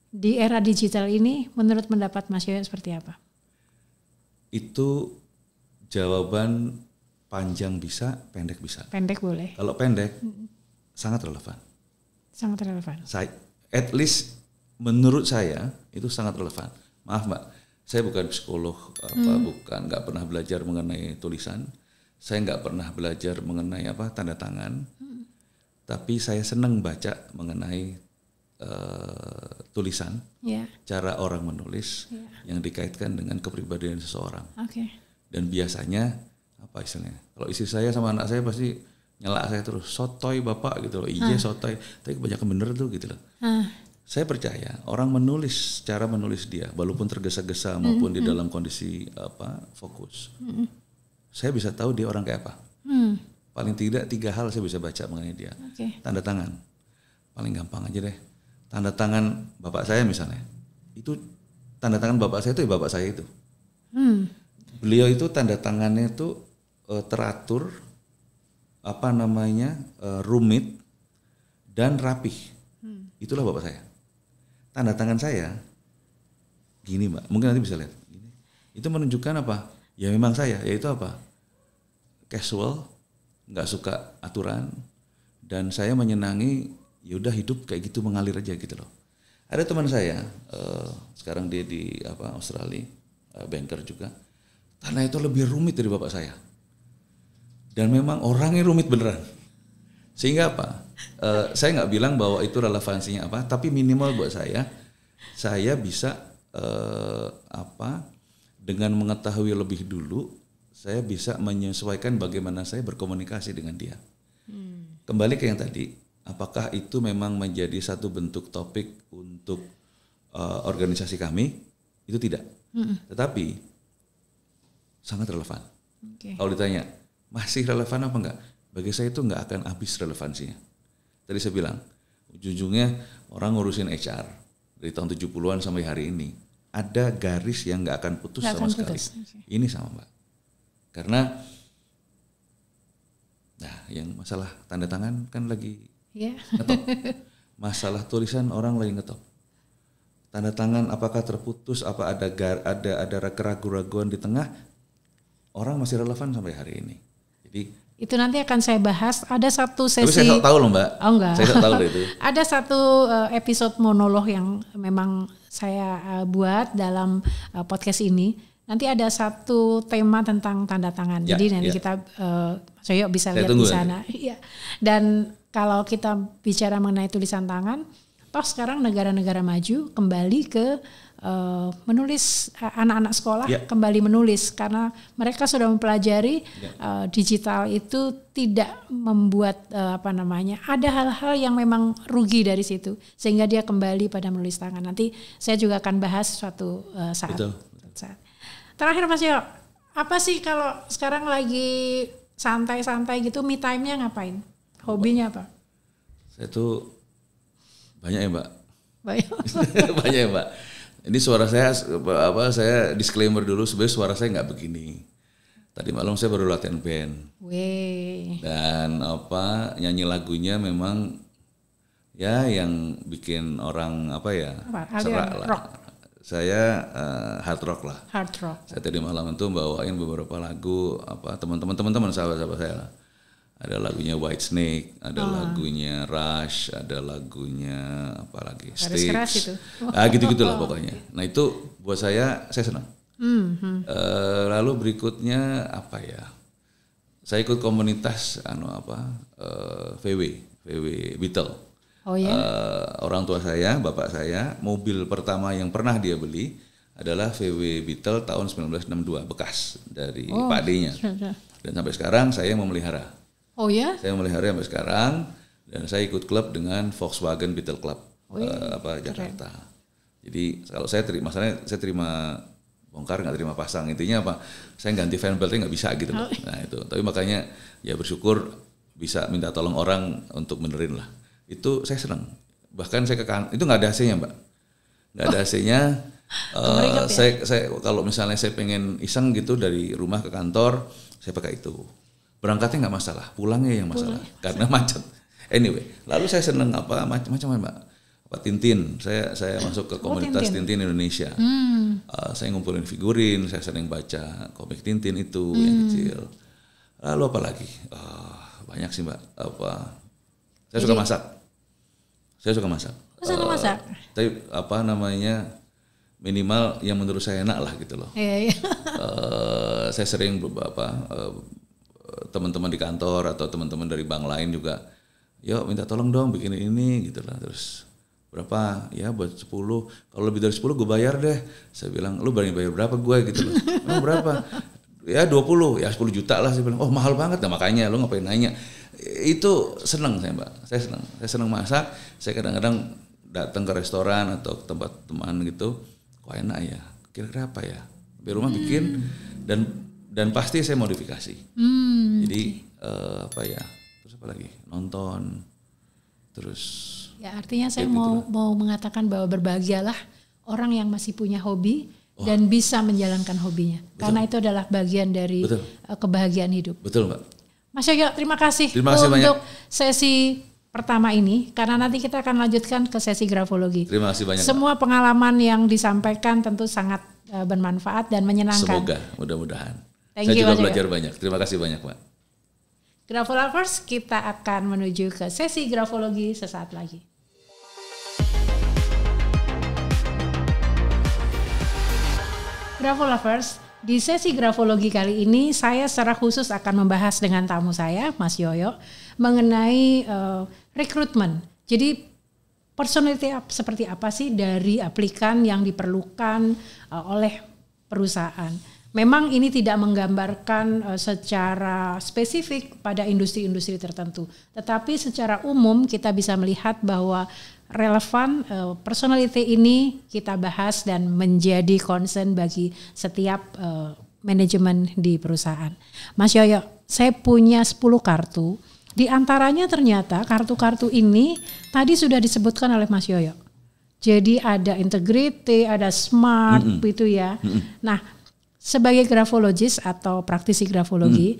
di era digital ini, menurut pendapat Mas Yoyo seperti apa? Itu jawaban panjang bisa, pendek bisa. Pendek boleh. Kalau pendek, sangat relevan. Sangat relevan. At least menurut saya itu sangat relevan. Maaf Mbak, saya bukan psikolog, nggak pernah belajar mengenai tulisan, saya nggak pernah belajar mengenai tanda tangan, tapi saya senang baca mengenai tulisan, cara orang menulis yang dikaitkan dengan kepribadian seseorang. Okay. Dan biasanya apa istilahnya? Kalau istri saya sama anak saya pasti nyela saya terus, sotoy bapak gitu loh, iya sotoy, tapi kebanyakan bener tuh gitu loh. Saya percaya orang menulis, cara menulis dia, walaupun tergesa-gesa maupun di dalam kondisi fokus, saya bisa tahu dia orang kayak apa. Paling tidak 3 hal saya bisa baca mengenai dia. Okay. Tanda tangan, paling gampang aja deh. Tanda tangan bapak saya misalnya, itu tanda tangan bapak saya itu ya bapak saya itu. Beliau itu tanda tangannya itu teratur, rumit dan rapih. Itulah bapak saya. Tanda tangan saya gini Mbak, mungkin nanti bisa lihat. Gini. Itu menunjukkan apa? Ya memang saya, yaitu apa? Casual, nggak suka aturan, dan saya menyenangi yaudah hidup kayak gitu mengalir aja gitu loh. Ada teman saya, sekarang dia di Australia, banker juga. Karena itu lebih rumit dari bapak saya. Dan memang orangnya rumit beneran. Sehingga apa? Saya nggak bilang bahwa itu relevansinya apa, tapi minimal buat saya bisa dengan mengetahui lebih dulu, saya bisa menyesuaikan bagaimana saya berkomunikasi dengan dia. Kembali ke yang tadi, apakah itu memang menjadi satu bentuk topik untuk organisasi kami? Itu tidak. Tetapi sangat relevan. Okay. Kalau ditanya, masih relevan apa enggak? Bagi saya itu enggak akan habis relevansinya. Tadi saya bilang, ujung-ujungnya orang ngurusin HR dari tahun 70-an sampai hari ini. Ada garis yang enggak akan putus sama sekali. Okay. Ini sama Mbak. Karena, yang masalah tanda tangan kan lagi ngetop. Masalah tulisan orang lagi ngetop. Tanda tangan apakah terputus, apa ada keraguan-raguan di tengah, orang masih relevan sampai hari ini. Jadi itu nanti akan saya bahas. Ada satu sesi. Tapi saya tahu loh Mbak. Oh enggak. Saya tahu loh itu. Ada satu episode monolog yang memang saya buat dalam podcast ini. Nanti ada satu tema tentang tanda tangan. Jadi nanti kita Mas Yoyo bisa lihat di sana. Iya. Dan kalau kita bicara mengenai tulisan tangan, toh sekarang negara-negara maju kembali ke menulis, anak-anak sekolah kembali menulis karena mereka sudah mempelajari digital itu tidak membuat ada hal-hal yang memang rugi dari situ sehingga dia kembali pada menulis tangan. Nanti saya juga akan bahas suatu saat. Betul. Terakhir Mas Yoyo, apa sih kalau sekarang lagi santai-santai gitu, me time-nya ngapain? Hobinya apa? Saya tuh banyak ya Mbak. Banyak. Banyak ya Mbak. Ini suara saya disclaimer dulu, sebenarnya suara saya nggak begini. Tadi malam saya baru latihan band. Weh. Dan nyanyi lagunya memang ya yang bikin orang serak lah. Rock. Saya hard rock lah. Hard rock. Saya tadi malam itu bawain beberapa lagu teman-teman sahabat-sahabat saya lah. Ada lagunya Whitesnake, ada lagunya Rush, ada lagunya apa lagi? Styx. Gitu-gitulah pokoknya. Nah itu buat saya senang. Lalu berikutnya apa ya? Saya ikut komunitas VW Beetle. Oh ya. Orang tua saya, bapak saya, mobil pertama yang pernah dia beli adalah VW Beetle tahun 1962, bekas dari Pak D-nya. Dan sampai sekarang saya memelihara. Oh ya? Saya memelihara sampai sekarang dan saya ikut klub dengan Volkswagen Beetle Club Jakarta. Jadi kalau saya terima bongkar nggak terima pasang, intinya apa? Saya ganti fan beltnya nggak bisa gitu. Nah itu, tapi makanya ya bersyukur bisa minta tolong orang untuk benerin lah. Itu saya senang. Bahkan saya itu nggak ada AC-nya Mbak, nggak ada AC-nya. Saya kalau misalnya saya pengen iseng gitu dari rumah ke kantor, saya pakai itu. Berangkatnya nggak masalah, pulangnya yang masalah karena macet. Anyway, lalu saya seneng macam-macam Mbak. Tintin, saya masuk ke komunitas Tintin Indonesia. Saya ngumpulin figurin, saya sering baca komik Tintin itu yang kecil. Lalu apa lagi? Banyak sih Mbak. Saya suka masak. Senang masak. Tapi minimal yang menurut saya enak lah gitu loh. Iya. Saya sering teman-teman di kantor atau teman-teman dari bank lain juga, yuk minta tolong dong bikin ini gitu lah. Terus berapa? Ya buat 10. Kalau lebih dari 10 gue bayar deh. Saya bilang, lu berani bayar berapa gue gitu loh. Emang berapa? Ya 20, ya 10 juta lah. Saya bilang, oh mahal banget. Nah makanya lu ngapain nanya. Itu seneng saya Mbak. Saya seneng masak. Saya kadang-kadang datang ke restoran atau ke tempat teman gitu. Kok enak ya? Kira-kira apa ya? Di rumah bikin dan pasti saya modifikasi. Jadi terus apa lagi? Nonton. Terus ya artinya saya mau mengatakan bahwa berbahagialah orang yang masih punya hobi dan bisa menjalankan hobinya. Betul. Karena itu adalah bagian dari kebahagiaan hidup. Betul Mbak. Mas Yoyo, terima kasih untuk banyak. Sesi pertama ini, karena nanti kita akan lanjutkan ke sesi grafologi. Terima kasih banyak. Semua pengalaman yang disampaikan tentu sangat bermanfaat dan menyenangkan. Semoga, mudah-mudahan. Saya juga belajar banyak. Terima kasih banyak Pak. Grafolovers, kita akan menuju ke sesi grafologi sesaat lagi. Grafolovers, di sesi grafologi kali ini saya secara khusus akan membahas dengan tamu saya, Mas Yoyo, mengenai rekrutmen. Jadi personality seperti apa sih dari aplikan yang diperlukan oleh perusahaan. Memang ini tidak menggambarkan secara spesifik pada industri-industri tertentu. Tetapi secara umum kita bisa melihat bahwa relevan personality ini kita bahas dan menjadi concern bagi setiap manajemen di perusahaan. Mas Yoyo, saya punya 10 kartu. Di antaranya ternyata kartu-kartu ini tadi sudah disebutkan oleh Mas Yoyo. Jadi ada integrity, ada smart gitu ya. Nah, sebagai grafologis atau praktisi grafologi,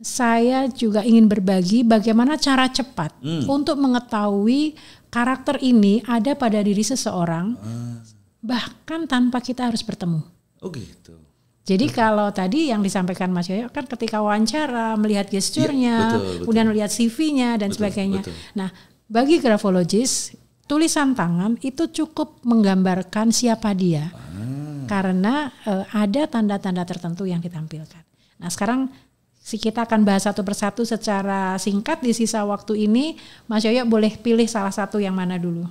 saya juga ingin berbagi bagaimana cara cepat untuk mengetahui karakter ini ada pada diri seseorang, bahkan tanpa kita harus bertemu. Oh gitu. Jadi kalau tadi yang disampaikan Mas Yoyo kan ketika wawancara, melihat gesturnya, kemudian melihat CV-nya dan sebagainya. Nah, bagi grafologis, tulisan tangan itu cukup menggambarkan siapa dia. Karena ada tanda-tanda tertentu yang ditampilkan. Nah sekarang kita akan bahas satu persatu secara singkat di sisa waktu ini. Mas Yoyo boleh pilih salah satu yang mana dulu?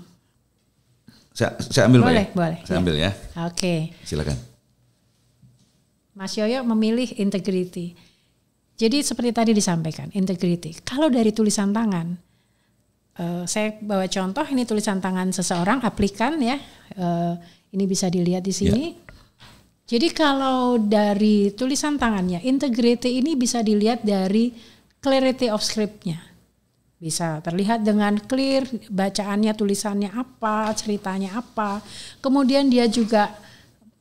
Saya ambil boleh, Pak ya? Boleh. Saya ambil ya. Oke. Silakan. Mas Yoyo memilih integrity. Jadi seperti tadi disampaikan, integrity. Kalau dari tulisan tangan, saya bawa contoh ini tulisan tangan seseorang, aplikan ya. Ini bisa dilihat di sini. Ya. Jadi kalau dari tulisan tangannya, integrity ini bisa dilihat dari clarity of script-nya. Bisa terlihat dengan clear, bacaannya, tulisannya apa, ceritanya apa. Kemudian dia juga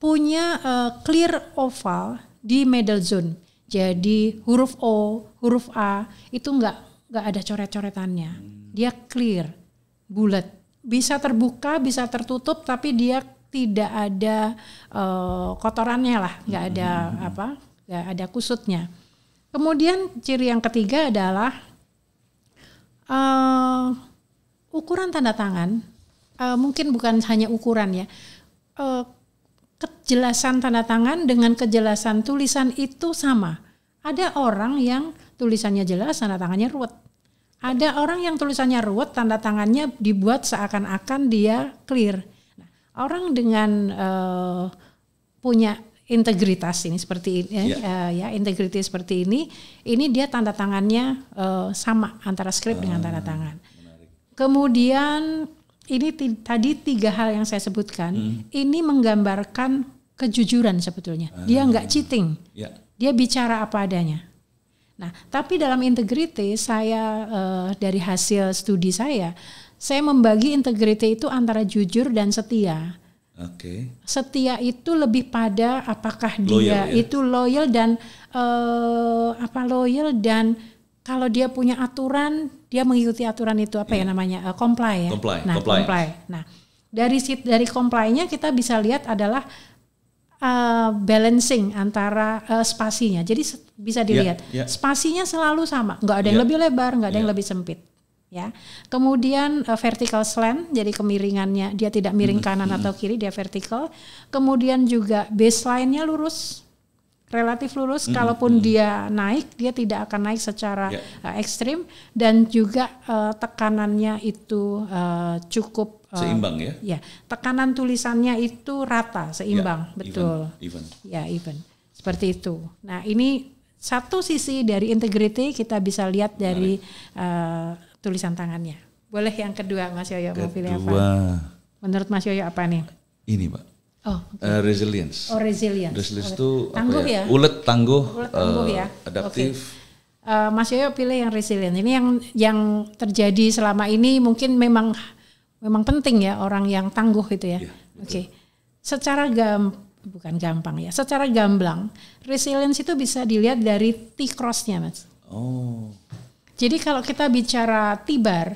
punya clear oval di middle zone. Jadi huruf O, huruf A itu nggak ada coret-coretannya. Dia clear, bulat. Bisa terbuka, bisa tertutup, tapi dia tidak ada kotorannya lah, nggak ada kusutnya. Kemudian ciri yang ketiga adalah ukuran tanda tangan, mungkin bukan hanya ukuran ya, kejelasan tanda tangan dengan kejelasan tulisan itu sama. Ada orang yang tulisannya jelas, tanda tangannya ruwet. Ada orang yang tulisannya ruwet, tanda tangannya dibuat seakan-akan dia clear. Nah, orang dengan punya integritas ini seperti ini, integrity seperti ini dia tanda tangannya sama antara skrip dengan tanda tangan. Menarik. Kemudian ini tadi 3 hal yang saya sebutkan, ini menggambarkan kejujuran sebetulnya. Dia nggak cheating, dia bicara apa adanya. Nah, tapi dalam integrity saya dari hasil studi saya membagi integrity itu antara jujur dan setia. Setia itu lebih pada apakah dia itu loyal dan loyal dan kalau dia punya aturan dia mengikuti aturan itu namanya comply ya. Comply. Nah, dari comply-nya kita bisa lihat adalah balancing antara spasinya. Jadi bisa dilihat spasinya selalu sama, nggak ada yang lebih lebar, nggak ada yang lebih sempit. Ya, kemudian vertical slant, jadi kemiringannya dia tidak miring kanan atau kiri, dia vertikal. Kemudian juga baseline-nya lurus, relatif lurus. Kalaupun dia naik, dia tidak akan naik secara ekstrim, dan juga tekanannya itu cukup seimbang ya. Ya, tekanan tulisannya itu rata, seimbang, betul. Even. Ya, even. Seperti itu. Nah, ini satu sisi dari integrity kita bisa lihat dari tulisan tangannya. Boleh yang kedua, Mas Yoyo, mau pilih apa? Menurut Mas Yoyo apa nih? Ini, Pak. Resilience. Resilience. Resilience itu tangguh ya? Ulet, tangguh, ya. adaptif. Mas Yoyo pilih yang resilient. Ini yang terjadi selama ini mungkin memang penting ya orang yang tangguh itu ya. Secara bukan gampang ya. Secara gamblang, resilience itu bisa dilihat dari T-cross-nya, Mas. Jadi kalau kita bicara T-bar,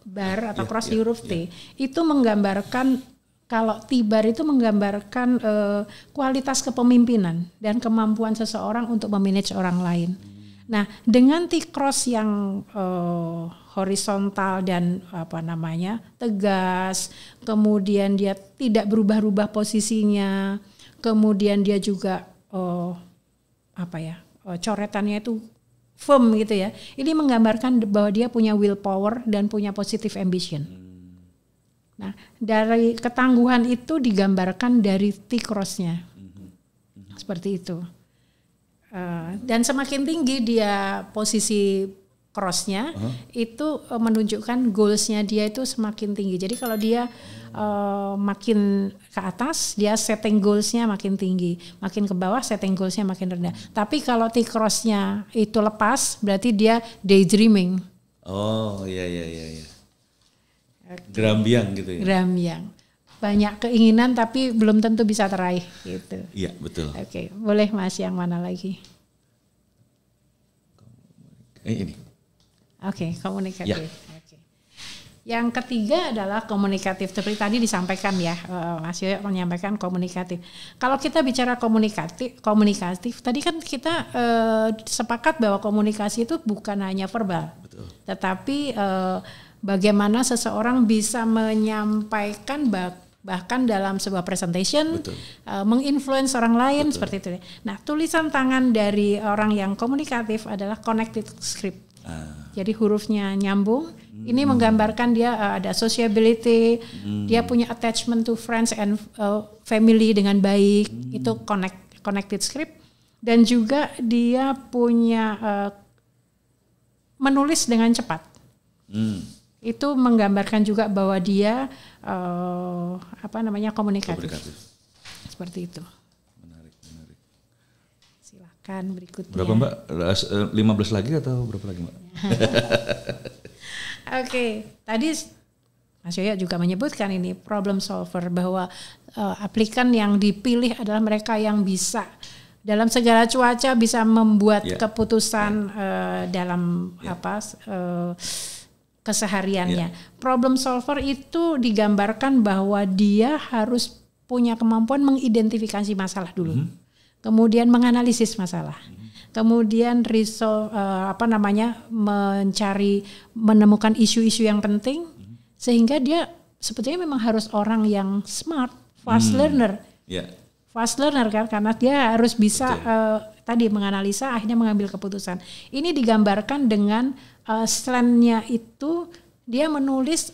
bar atau cross di huruf T, itu menggambarkan, kalau T-bar itu menggambarkan kualitas kepemimpinan dan kemampuan seseorang untuk memanage orang lain. Nah, dengan T-cross yang horizontal dan tegas, kemudian dia tidak berubah-ubah posisinya, kemudian dia juga coretannya itu firm gitu ya. Ini menggambarkan bahwa dia punya willpower dan punya positive ambition. Nah, dari ketangguhan itu digambarkan dari T-cross-nya. Seperti itu. Dan semakin tinggi dia posisi cross-nya, itu menunjukkan goals-nya dia itu semakin tinggi. Jadi kalau dia makin ke atas, dia setting goals-nya makin tinggi. Makin ke bawah, setting goals-nya makin rendah. Tapi kalau T-cross-nya itu lepas, berarti dia daydreaming. Iya. Gerambiang gitu ya. Gerambiang. Banyak keinginan tapi belum tentu bisa teraih gitu. Iya, betul. Boleh Mas, yang mana lagi? Ini. Komunikatif. Yang ketiga adalah komunikatif. Seperti tadi disampaikan ya, Mas Yoyo menyampaikan komunikatif. Kalau kita bicara komunikatif, tadi kan kita sepakat bahwa komunikasi itu bukan hanya verbal, tetapi bagaimana seseorang bisa menyampaikan bahkan dalam sebuah presentation, menginfluence orang lain, seperti itu. Nah, tulisan tangan dari orang yang komunikatif adalah connected script. Jadi hurufnya nyambung. Ini menggambarkan dia ada sociability, dia punya attachment to friends and family dengan baik. Itu connected script. Dan juga dia punya menulis dengan cepat. Itu menggambarkan juga bahwa dia komunikatif. seperti itu. Menarik. Silakan berikutnya. Berapa Mbak? 15 lagi atau berapa lagi Mbak? Oke, tadi Mas Yoyo juga menyebutkan ini problem solver, bahwa aplikan yang dipilih adalah mereka yang bisa dalam segala cuaca bisa membuat keputusan dalam kesehariannya. Problem solver itu digambarkan bahwa dia harus punya kemampuan mengidentifikasi masalah dulu, kemudian menganalisis masalah, kemudian menemukan isu-isu yang penting, sehingga dia sebetulnya memang harus orang yang smart, fast learner. Fast learner kan, karena dia harus bisa tadi menganalisa, akhirnya mengambil keputusan. Ini digambarkan dengan slant-nya itu, dia menulis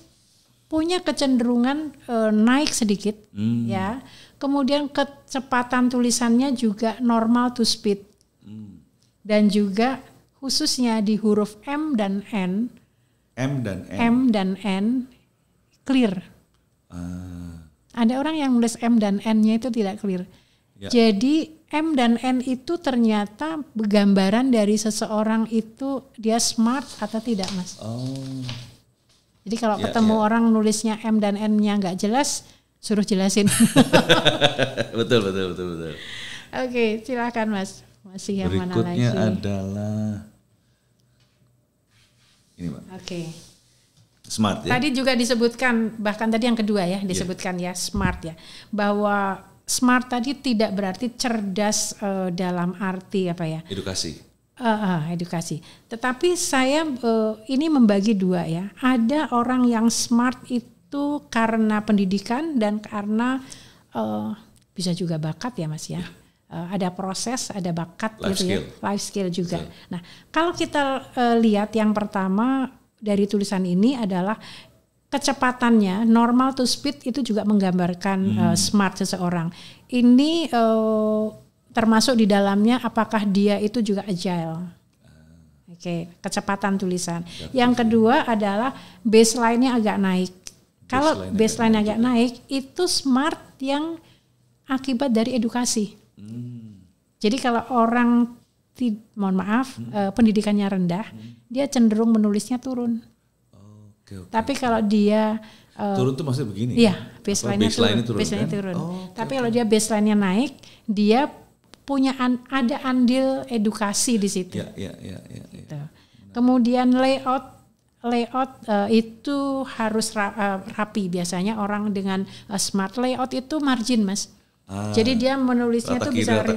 punya kecenderungan naik sedikit, ya. Kemudian kecepatan tulisannya juga normal to speed, dan juga khususnya di huruf M dan N clear. Ada orang yang nulis M dan N-nya itu tidak clear. Jadi M dan N itu ternyata gambaran dari seseorang itu dia smart atau tidak, Mas. Jadi kalau ketemu orang nulisnya M dan N-nya nggak jelas, suruh jelasin. Betul. Oke, silakan Mas. Masih yang mana lagi? Berikutnya adalah ini Mbak. Oke. Smart ya. Tadi juga disebutkan, bahkan tadi yang kedua ya disebutkan ya smart ya, bahwa smart tadi tidak berarti cerdas dalam arti apa ya? Edukasi. Edukasi. Tetapi saya ini membagi dua ya. Ada orang yang smart itu karena pendidikan dan karena bisa juga bakat ya Mas ya. Ada proses, ada bakat gitu ya. Life skill juga. Nah, kalau kita lihat yang pertama dari tulisan ini adalah kecepatannya, normal to speed itu juga menggambarkan smart seseorang. Ini termasuk di dalamnya apakah dia itu juga agile. Oke, kecepatan tulisan. Yang kedua adalah baseline-nya agak naik. Kalau baseline agak naik, itu smart yang akibat dari edukasi. Jadi kalau orang pendidikannya rendah, dia cenderung menulisnya turun. Tapi kalau dia turun tuh maksudnya begini. Iya, baseline-nya turun. Tapi kalau dia baseline-nya naik, dia punya ada andil edukasi di situ. Gitu. Kemudian layout itu harus rapi. Biasanya orang dengan smart layout itu margin, Mas. Jadi dia menulisnya tuh bisa rata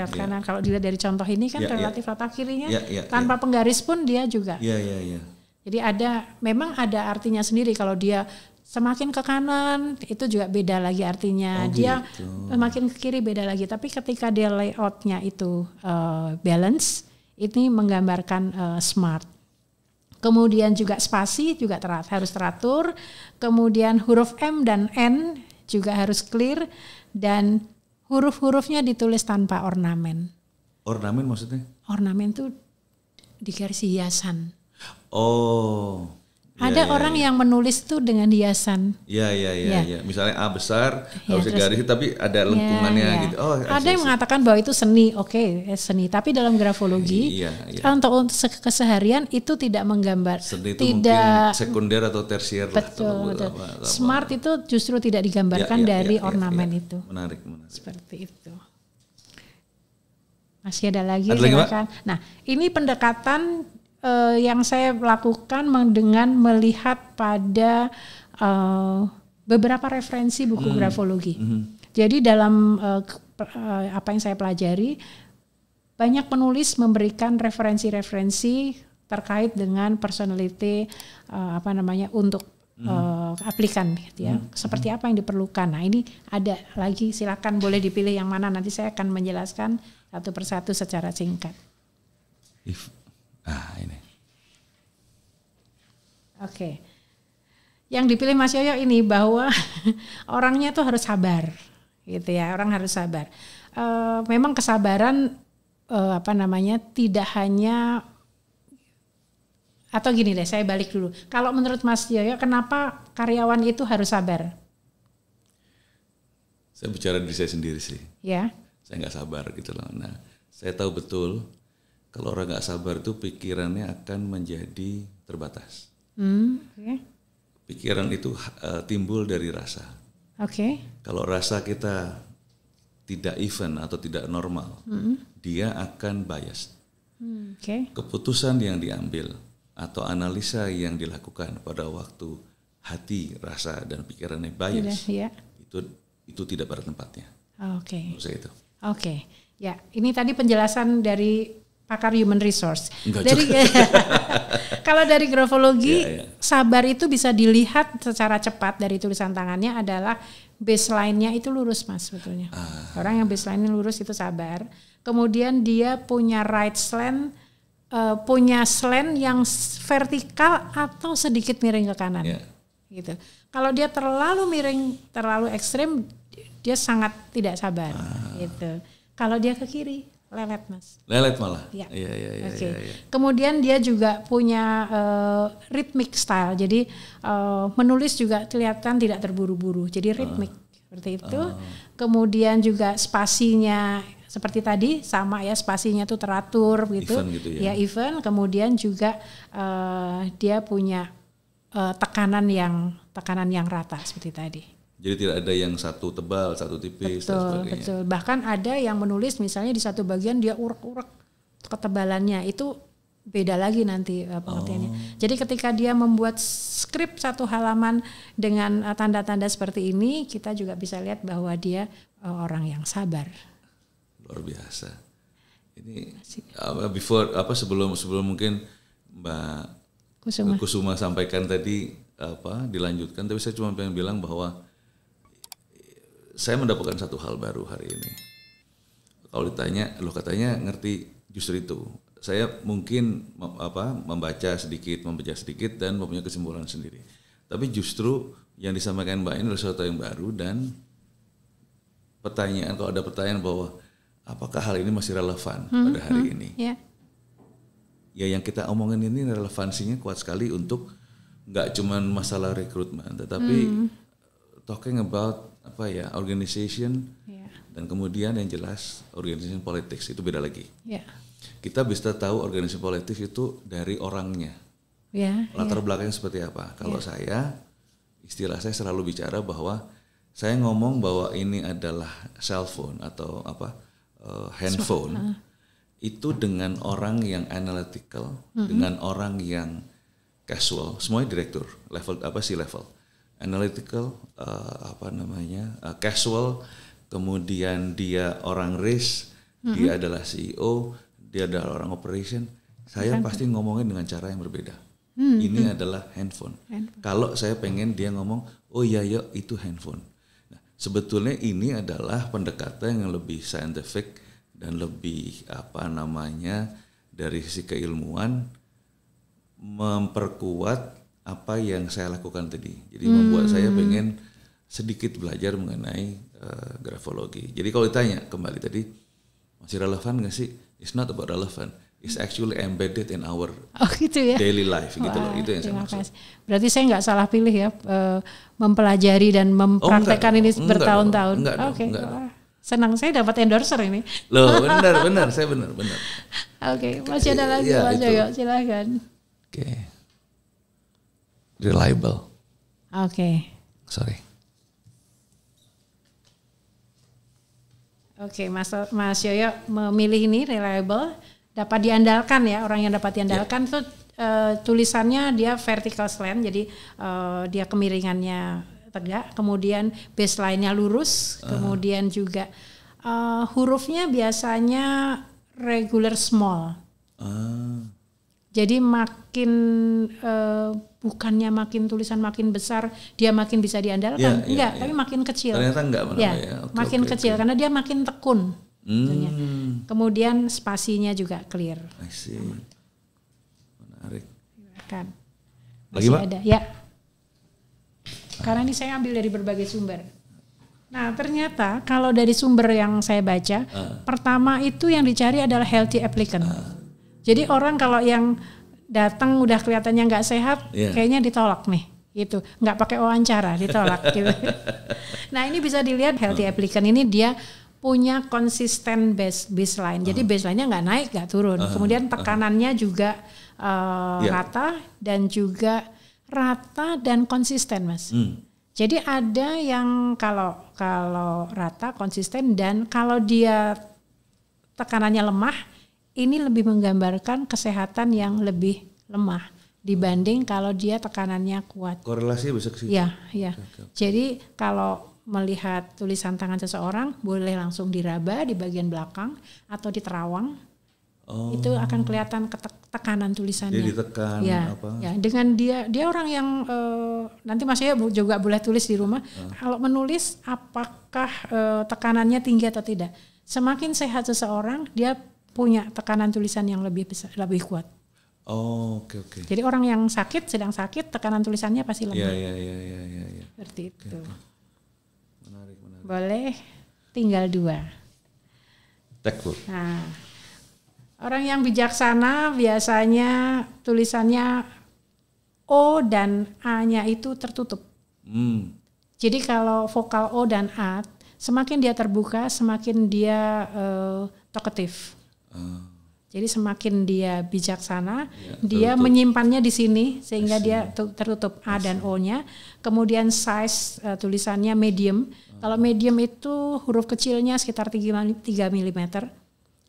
kanan. Kalau dilihat dari contoh ini kan relatif rata kirinya tanpa penggaris pun dia juga. Jadi memang ada artinya sendiri. Kalau dia semakin ke kanan itu juga beda lagi artinya. Dia semakin ke kiri beda lagi. Tapi ketika dia layoutnya itu balance, ini menggambarkan smart. Kemudian juga spasi juga harus teratur. Kemudian huruf M dan N juga harus clear. Dan huruf-hurufnya ditulis tanpa ornamen. Ornamen maksudnya? Ornamen itu digaris hiasan. Ada orang yang menulis tuh dengan hiasan. Iya. Misalnya A besar harus digaris tapi ada lengkungannya gitu. Ada yang mengatakan bahwa itu seni. Seni. Tapi dalam grafologi, untuk keseharian itu tidak menggambar. Seni itu mungkin sekunder atau tersier. Betul. Smart itu justru tidak digambarkan dari ornamen itu. Menarik. Seperti itu. Masih ada lagi silakan. Nah, ini pendekatan yang saya lakukan dengan melihat pada beberapa referensi buku grafologi. Jadi dalam apa yang saya pelajari, banyak penulis memberikan referensi-referensi terkait dengan personality untuk aplikan gitu ya. Seperti apa yang diperlukan. Nah, ini ada lagi, silakan boleh dipilih yang mana, nanti saya akan menjelaskan satu persatu secara singkat. Ini. Oke. Yang dipilih Mas Yoyo ini bahwa orangnya tuh harus sabar, gitu ya. Orang harus sabar. Memang kesabaran tidak hanya, atau gini deh, saya balik dulu. Kalau menurut Mas Yoyo, kenapa karyawan itu harus sabar? Saya bicara diri saya sendiri sih. Ya. Saya nggak sabar gitu loh. Nah, saya tahu betul kalau orang nggak sabar itu pikirannya akan menjadi terbatas. Okay. Pikiran itu timbul dari rasa. Oke. Kalau rasa kita tidak even atau tidak normal, dia akan bias. Oke. Keputusan yang diambil atau analisa yang dilakukan pada waktu hati, rasa dan pikirannya bias, itu tidak pada tempatnya. Oke. Menurut saya itu. Oke. Ya, ini tadi penjelasan dari pakar human resource. Enggak dari kalau dari grafologi, sabar itu bisa dilihat secara cepat dari tulisan tangannya adalah baseline-nya itu lurus, Mas, sebetulnya. Orang yang baseline-nya lurus itu sabar. Kemudian dia punya right slant, punya slant yang vertikal atau sedikit miring ke kanan. Gitu. Kalau dia terlalu miring, terlalu ekstrim, dia sangat tidak sabar. Gitu. Kalau dia ke kiri, lelet, Mas. Lelet malah. Ya. Iya. Kemudian dia juga punya rhythmic style. Jadi menulis juga kelihatan tidak terburu-buru. Jadi rhythmic seperti itu. Kemudian juga spasinya seperti tadi sama ya, spasinya tuh teratur gitu. Even gitu ya. Ya, even. Kemudian juga dia punya tekanan yang rata seperti tadi. Jadi tidak ada yang satu tebal, satu tipis dan sebagainya. Betul. Bahkan ada yang menulis misalnya di satu bagian dia urek-urek ketebalannya, itu beda lagi nanti pengertiannya. Jadi ketika dia membuat skrip satu halaman dengan tanda-tanda seperti ini, kita juga bisa lihat bahwa dia orang yang sabar. Luar biasa. Ini sebelum mungkin Mbak Kusuma sampaikan tadi dilanjutkan, tapi saya cuma pengen bilang bahwa saya mendapatkan satu hal baru hari ini. Kalau ditanya, lo katanya ngerti, justru itu. Saya mungkin membaca sedikit dan mempunyai kesimpulan sendiri. Tapi justru yang disampaikan Mbak ini adalah sesuatu yang baru dan pertanyaan, kalau ada pertanyaan bahwa apakah hal ini masih relevan pada hari ini? Ya yang kita omongin ini relevansinya kuat sekali untuk nggak cuma masalah rekrutmen, tetapi talking about organization dan kemudian yang jelas organization politics itu beda lagi. Kita bisa tahu organisasi politik itu dari orangnya, latar belakangnya seperti apa. Kalau saya, istilah saya selalu bicara bahwa saya ngomong bahwa ini adalah cellphone atau handphone, itu dengan orang yang analytical, dengan orang yang casual, semuanya direktur level level analytical, casual, kemudian dia orang risk, dia adalah CEO, dia adalah orang operation. Saya pasti ngomongin dengan cara yang berbeda. Ini adalah handphone. Kalau saya pengen dia ngomong, oh iya itu handphone. Nah, sebetulnya ini adalah pendekatan yang lebih scientific dan lebih dari sisi keilmuan, memperkuat apa yang saya lakukan tadi. Jadi membuat saya pengen sedikit belajar mengenai grafologi. Jadi kalau ditanya kembali tadi, masih relevan nggak sih? It's not about relevant. It's actually embedded in our daily life. Gitu loh. Itu yang saya maksud. Berarti saya nggak salah pilih ya, mempelajari dan mempraktekkan ini bertahun-tahun. Oke. Senang saya dapat endorser ini. Loh benar, saya benar. Oke, masih ada lagi Mas Yoyo, silakan. Oke. Reliable. Sorry. Oke, Mas Yoyo memilih ini reliable, dapat diandalkan ya, orang yang dapat diandalkan itu tulisannya dia vertical slant, jadi dia kemiringannya tegak, kemudian baseline-nya lurus, kemudian juga hurufnya biasanya regular small. Jadi makin bukannya makin tulisan makin besar dia makin bisa diandalkan, tapi makin kecil. Ternyata enggak makin kecil karena dia makin tekun. Kemudian spasinya juga clear. I see. Menarik. Kan. Lagi Pak? Ada. Ya. Karena ini saya ambil dari berbagai sumber. Nah ternyata kalau dari sumber yang saya baca, pertama itu yang dicari adalah healthy applicant. Jadi orang kalau yang datang udah kelihatannya nggak sehat, kayaknya ditolak nih. Itu nggak pakai wawancara, ditolak gitu. Nah ini bisa dilihat healthy applicant ini dia punya konsisten baseline. Jadi baseline-nya nggak naik, nggak turun. Kemudian tekanannya juga rata dan juga rata dan konsisten, Mas. Jadi ada yang kalau rata konsisten dan kalau dia tekanannya lemah, ini lebih menggambarkan kesehatan yang lebih lemah dibanding kalau dia tekanannya kuat. Korelasinya bisa ke situ. Iya. Okay. Jadi kalau melihat tulisan tangan seseorang boleh langsung diraba di bagian belakang atau di terawang. Itu akan kelihatan tekanan tulisannya. Jadi ditekan apa? Ya, dengan dia orang yang nanti Mas Yoyo juga boleh tulis di rumah. Kalau menulis apakah tekanannya tinggi atau tidak. Semakin sehat seseorang, dia punya tekanan tulisan yang lebih besar, lebih kuat. Oke. Jadi orang yang sedang sakit, tekanan tulisannya pasti lemah. Iya. Seperti itu. Menarik. Boleh, tinggal 2. Tekbuk. Nah, orang yang bijaksana biasanya tulisannya O dan A-nya itu tertutup. Jadi kalau vokal O dan A, semakin dia terbuka, semakin dia talkative. Jadi semakin dia bijaksana, dia menyimpannya di sini sehingga dia tertutup A dan O-nya. Kemudian size tulisannya medium. Kalau medium itu huruf kecilnya sekitar 3 mm.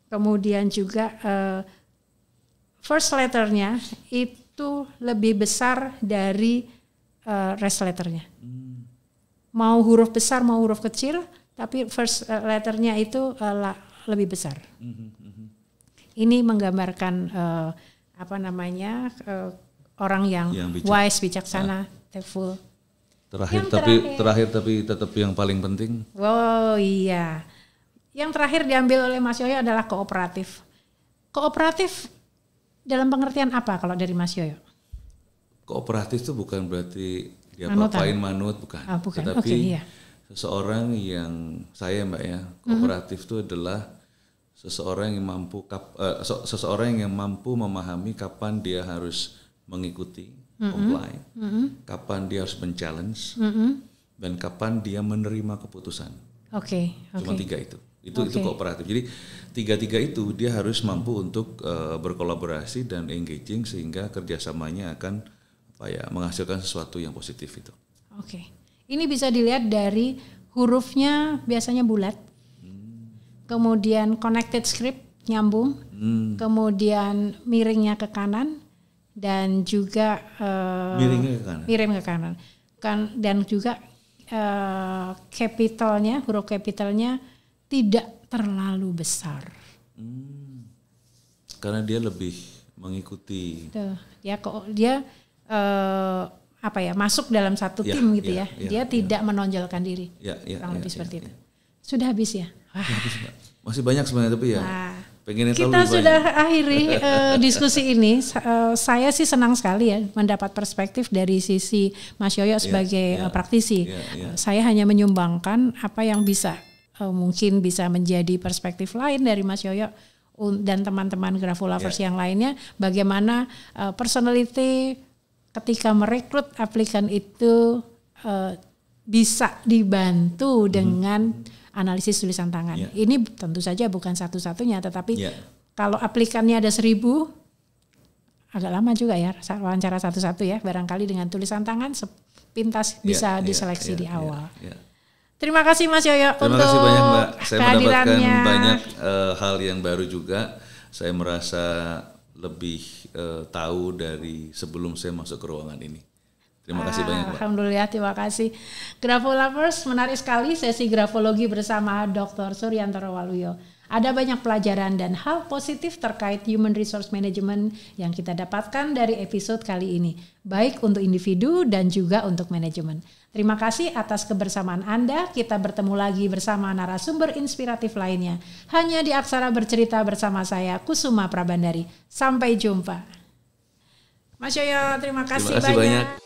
Kemudian juga first letternya itu lebih besar dari rest letternya. Mau huruf besar mau huruf kecil, tapi first letternya itu lebih besar. Ini menggambarkan orang yang wise, bijaksana, tactful. Terakhir tapi tetap yang paling penting. Oh iya. Yang terakhir diambil oleh Mas Yoyo adalah kooperatif. Kooperatif dalam pengertian apa kalau dari Mas Yoyo? Kooperatif itu bukan berarti dia papain manut, bukan. Tetapi seseorang yang Mbak ya, kooperatif itu adalah seseorang yang mampu memahami kapan dia harus mengikuti, comply, kapan dia harus men-challenge, dan kapan dia menerima keputusan. Cuma 3 itu. Itu kooperatif. Jadi 3 itu dia harus mampu untuk berkolaborasi dan engaging sehingga kerjasamanya akan menghasilkan sesuatu yang positif itu. Ini bisa dilihat dari hurufnya biasanya bulat, kemudian connected script nyambung, kemudian miringnya ke kanan dan juga miring ke kanan. Dan juga huruf capitalnya tidak terlalu besar. Karena dia lebih mengikuti. Dia masuk dalam satu tim gitu ya. Dia tidak menonjolkan diri. Kurang lebih seperti itu. Sudah habis ya? Habis, Mbak. Masih banyak sebenarnya tapi pengen tahu kita sudah akhiri diskusi ini. Saya sih senang sekali ya mendapat perspektif dari sisi Mas Yoyo sebagai praktisi. Saya hanya menyumbangkan apa yang mungkin bisa menjadi perspektif lain dari Mas Yoyo dan teman-teman Grafolovers yang lainnya. Bagaimana personality ketika merekrut aplikan itu bisa dibantu dengan analisis tulisan tangan. Ini tentu saja bukan satu-satunya, tetapi kalau aplikannya ada 1000, agak lama juga ya wawancara satu-satu ya. Barangkali dengan tulisan tangan sepintas bisa diseleksi di awal. Terima kasih Mas Yoyo untuk kasih banyak, Mbak. Saya mendapatkan banyak hal yang baru juga. Saya merasa lebih tahu dari sebelum saya masuk ke ruangan ini. Terima kasih banyak, Mbak. Alhamdulillah, terima kasih. Grafolovers, menarik sekali sesi grafologi bersama Dr. Suryantoro Waluyo. Ada banyak pelajaran dan hal positif terkait human resource management yang kita dapatkan dari episode kali ini, baik untuk individu dan juga untuk manajemen. Terima kasih atas kebersamaan Anda. Kita bertemu lagi bersama narasumber inspiratif lainnya. Hanya di Aksara Bercerita bersama saya, Kusuma Prabandari. Sampai jumpa. Mas Yoyo, terima kasih banyak.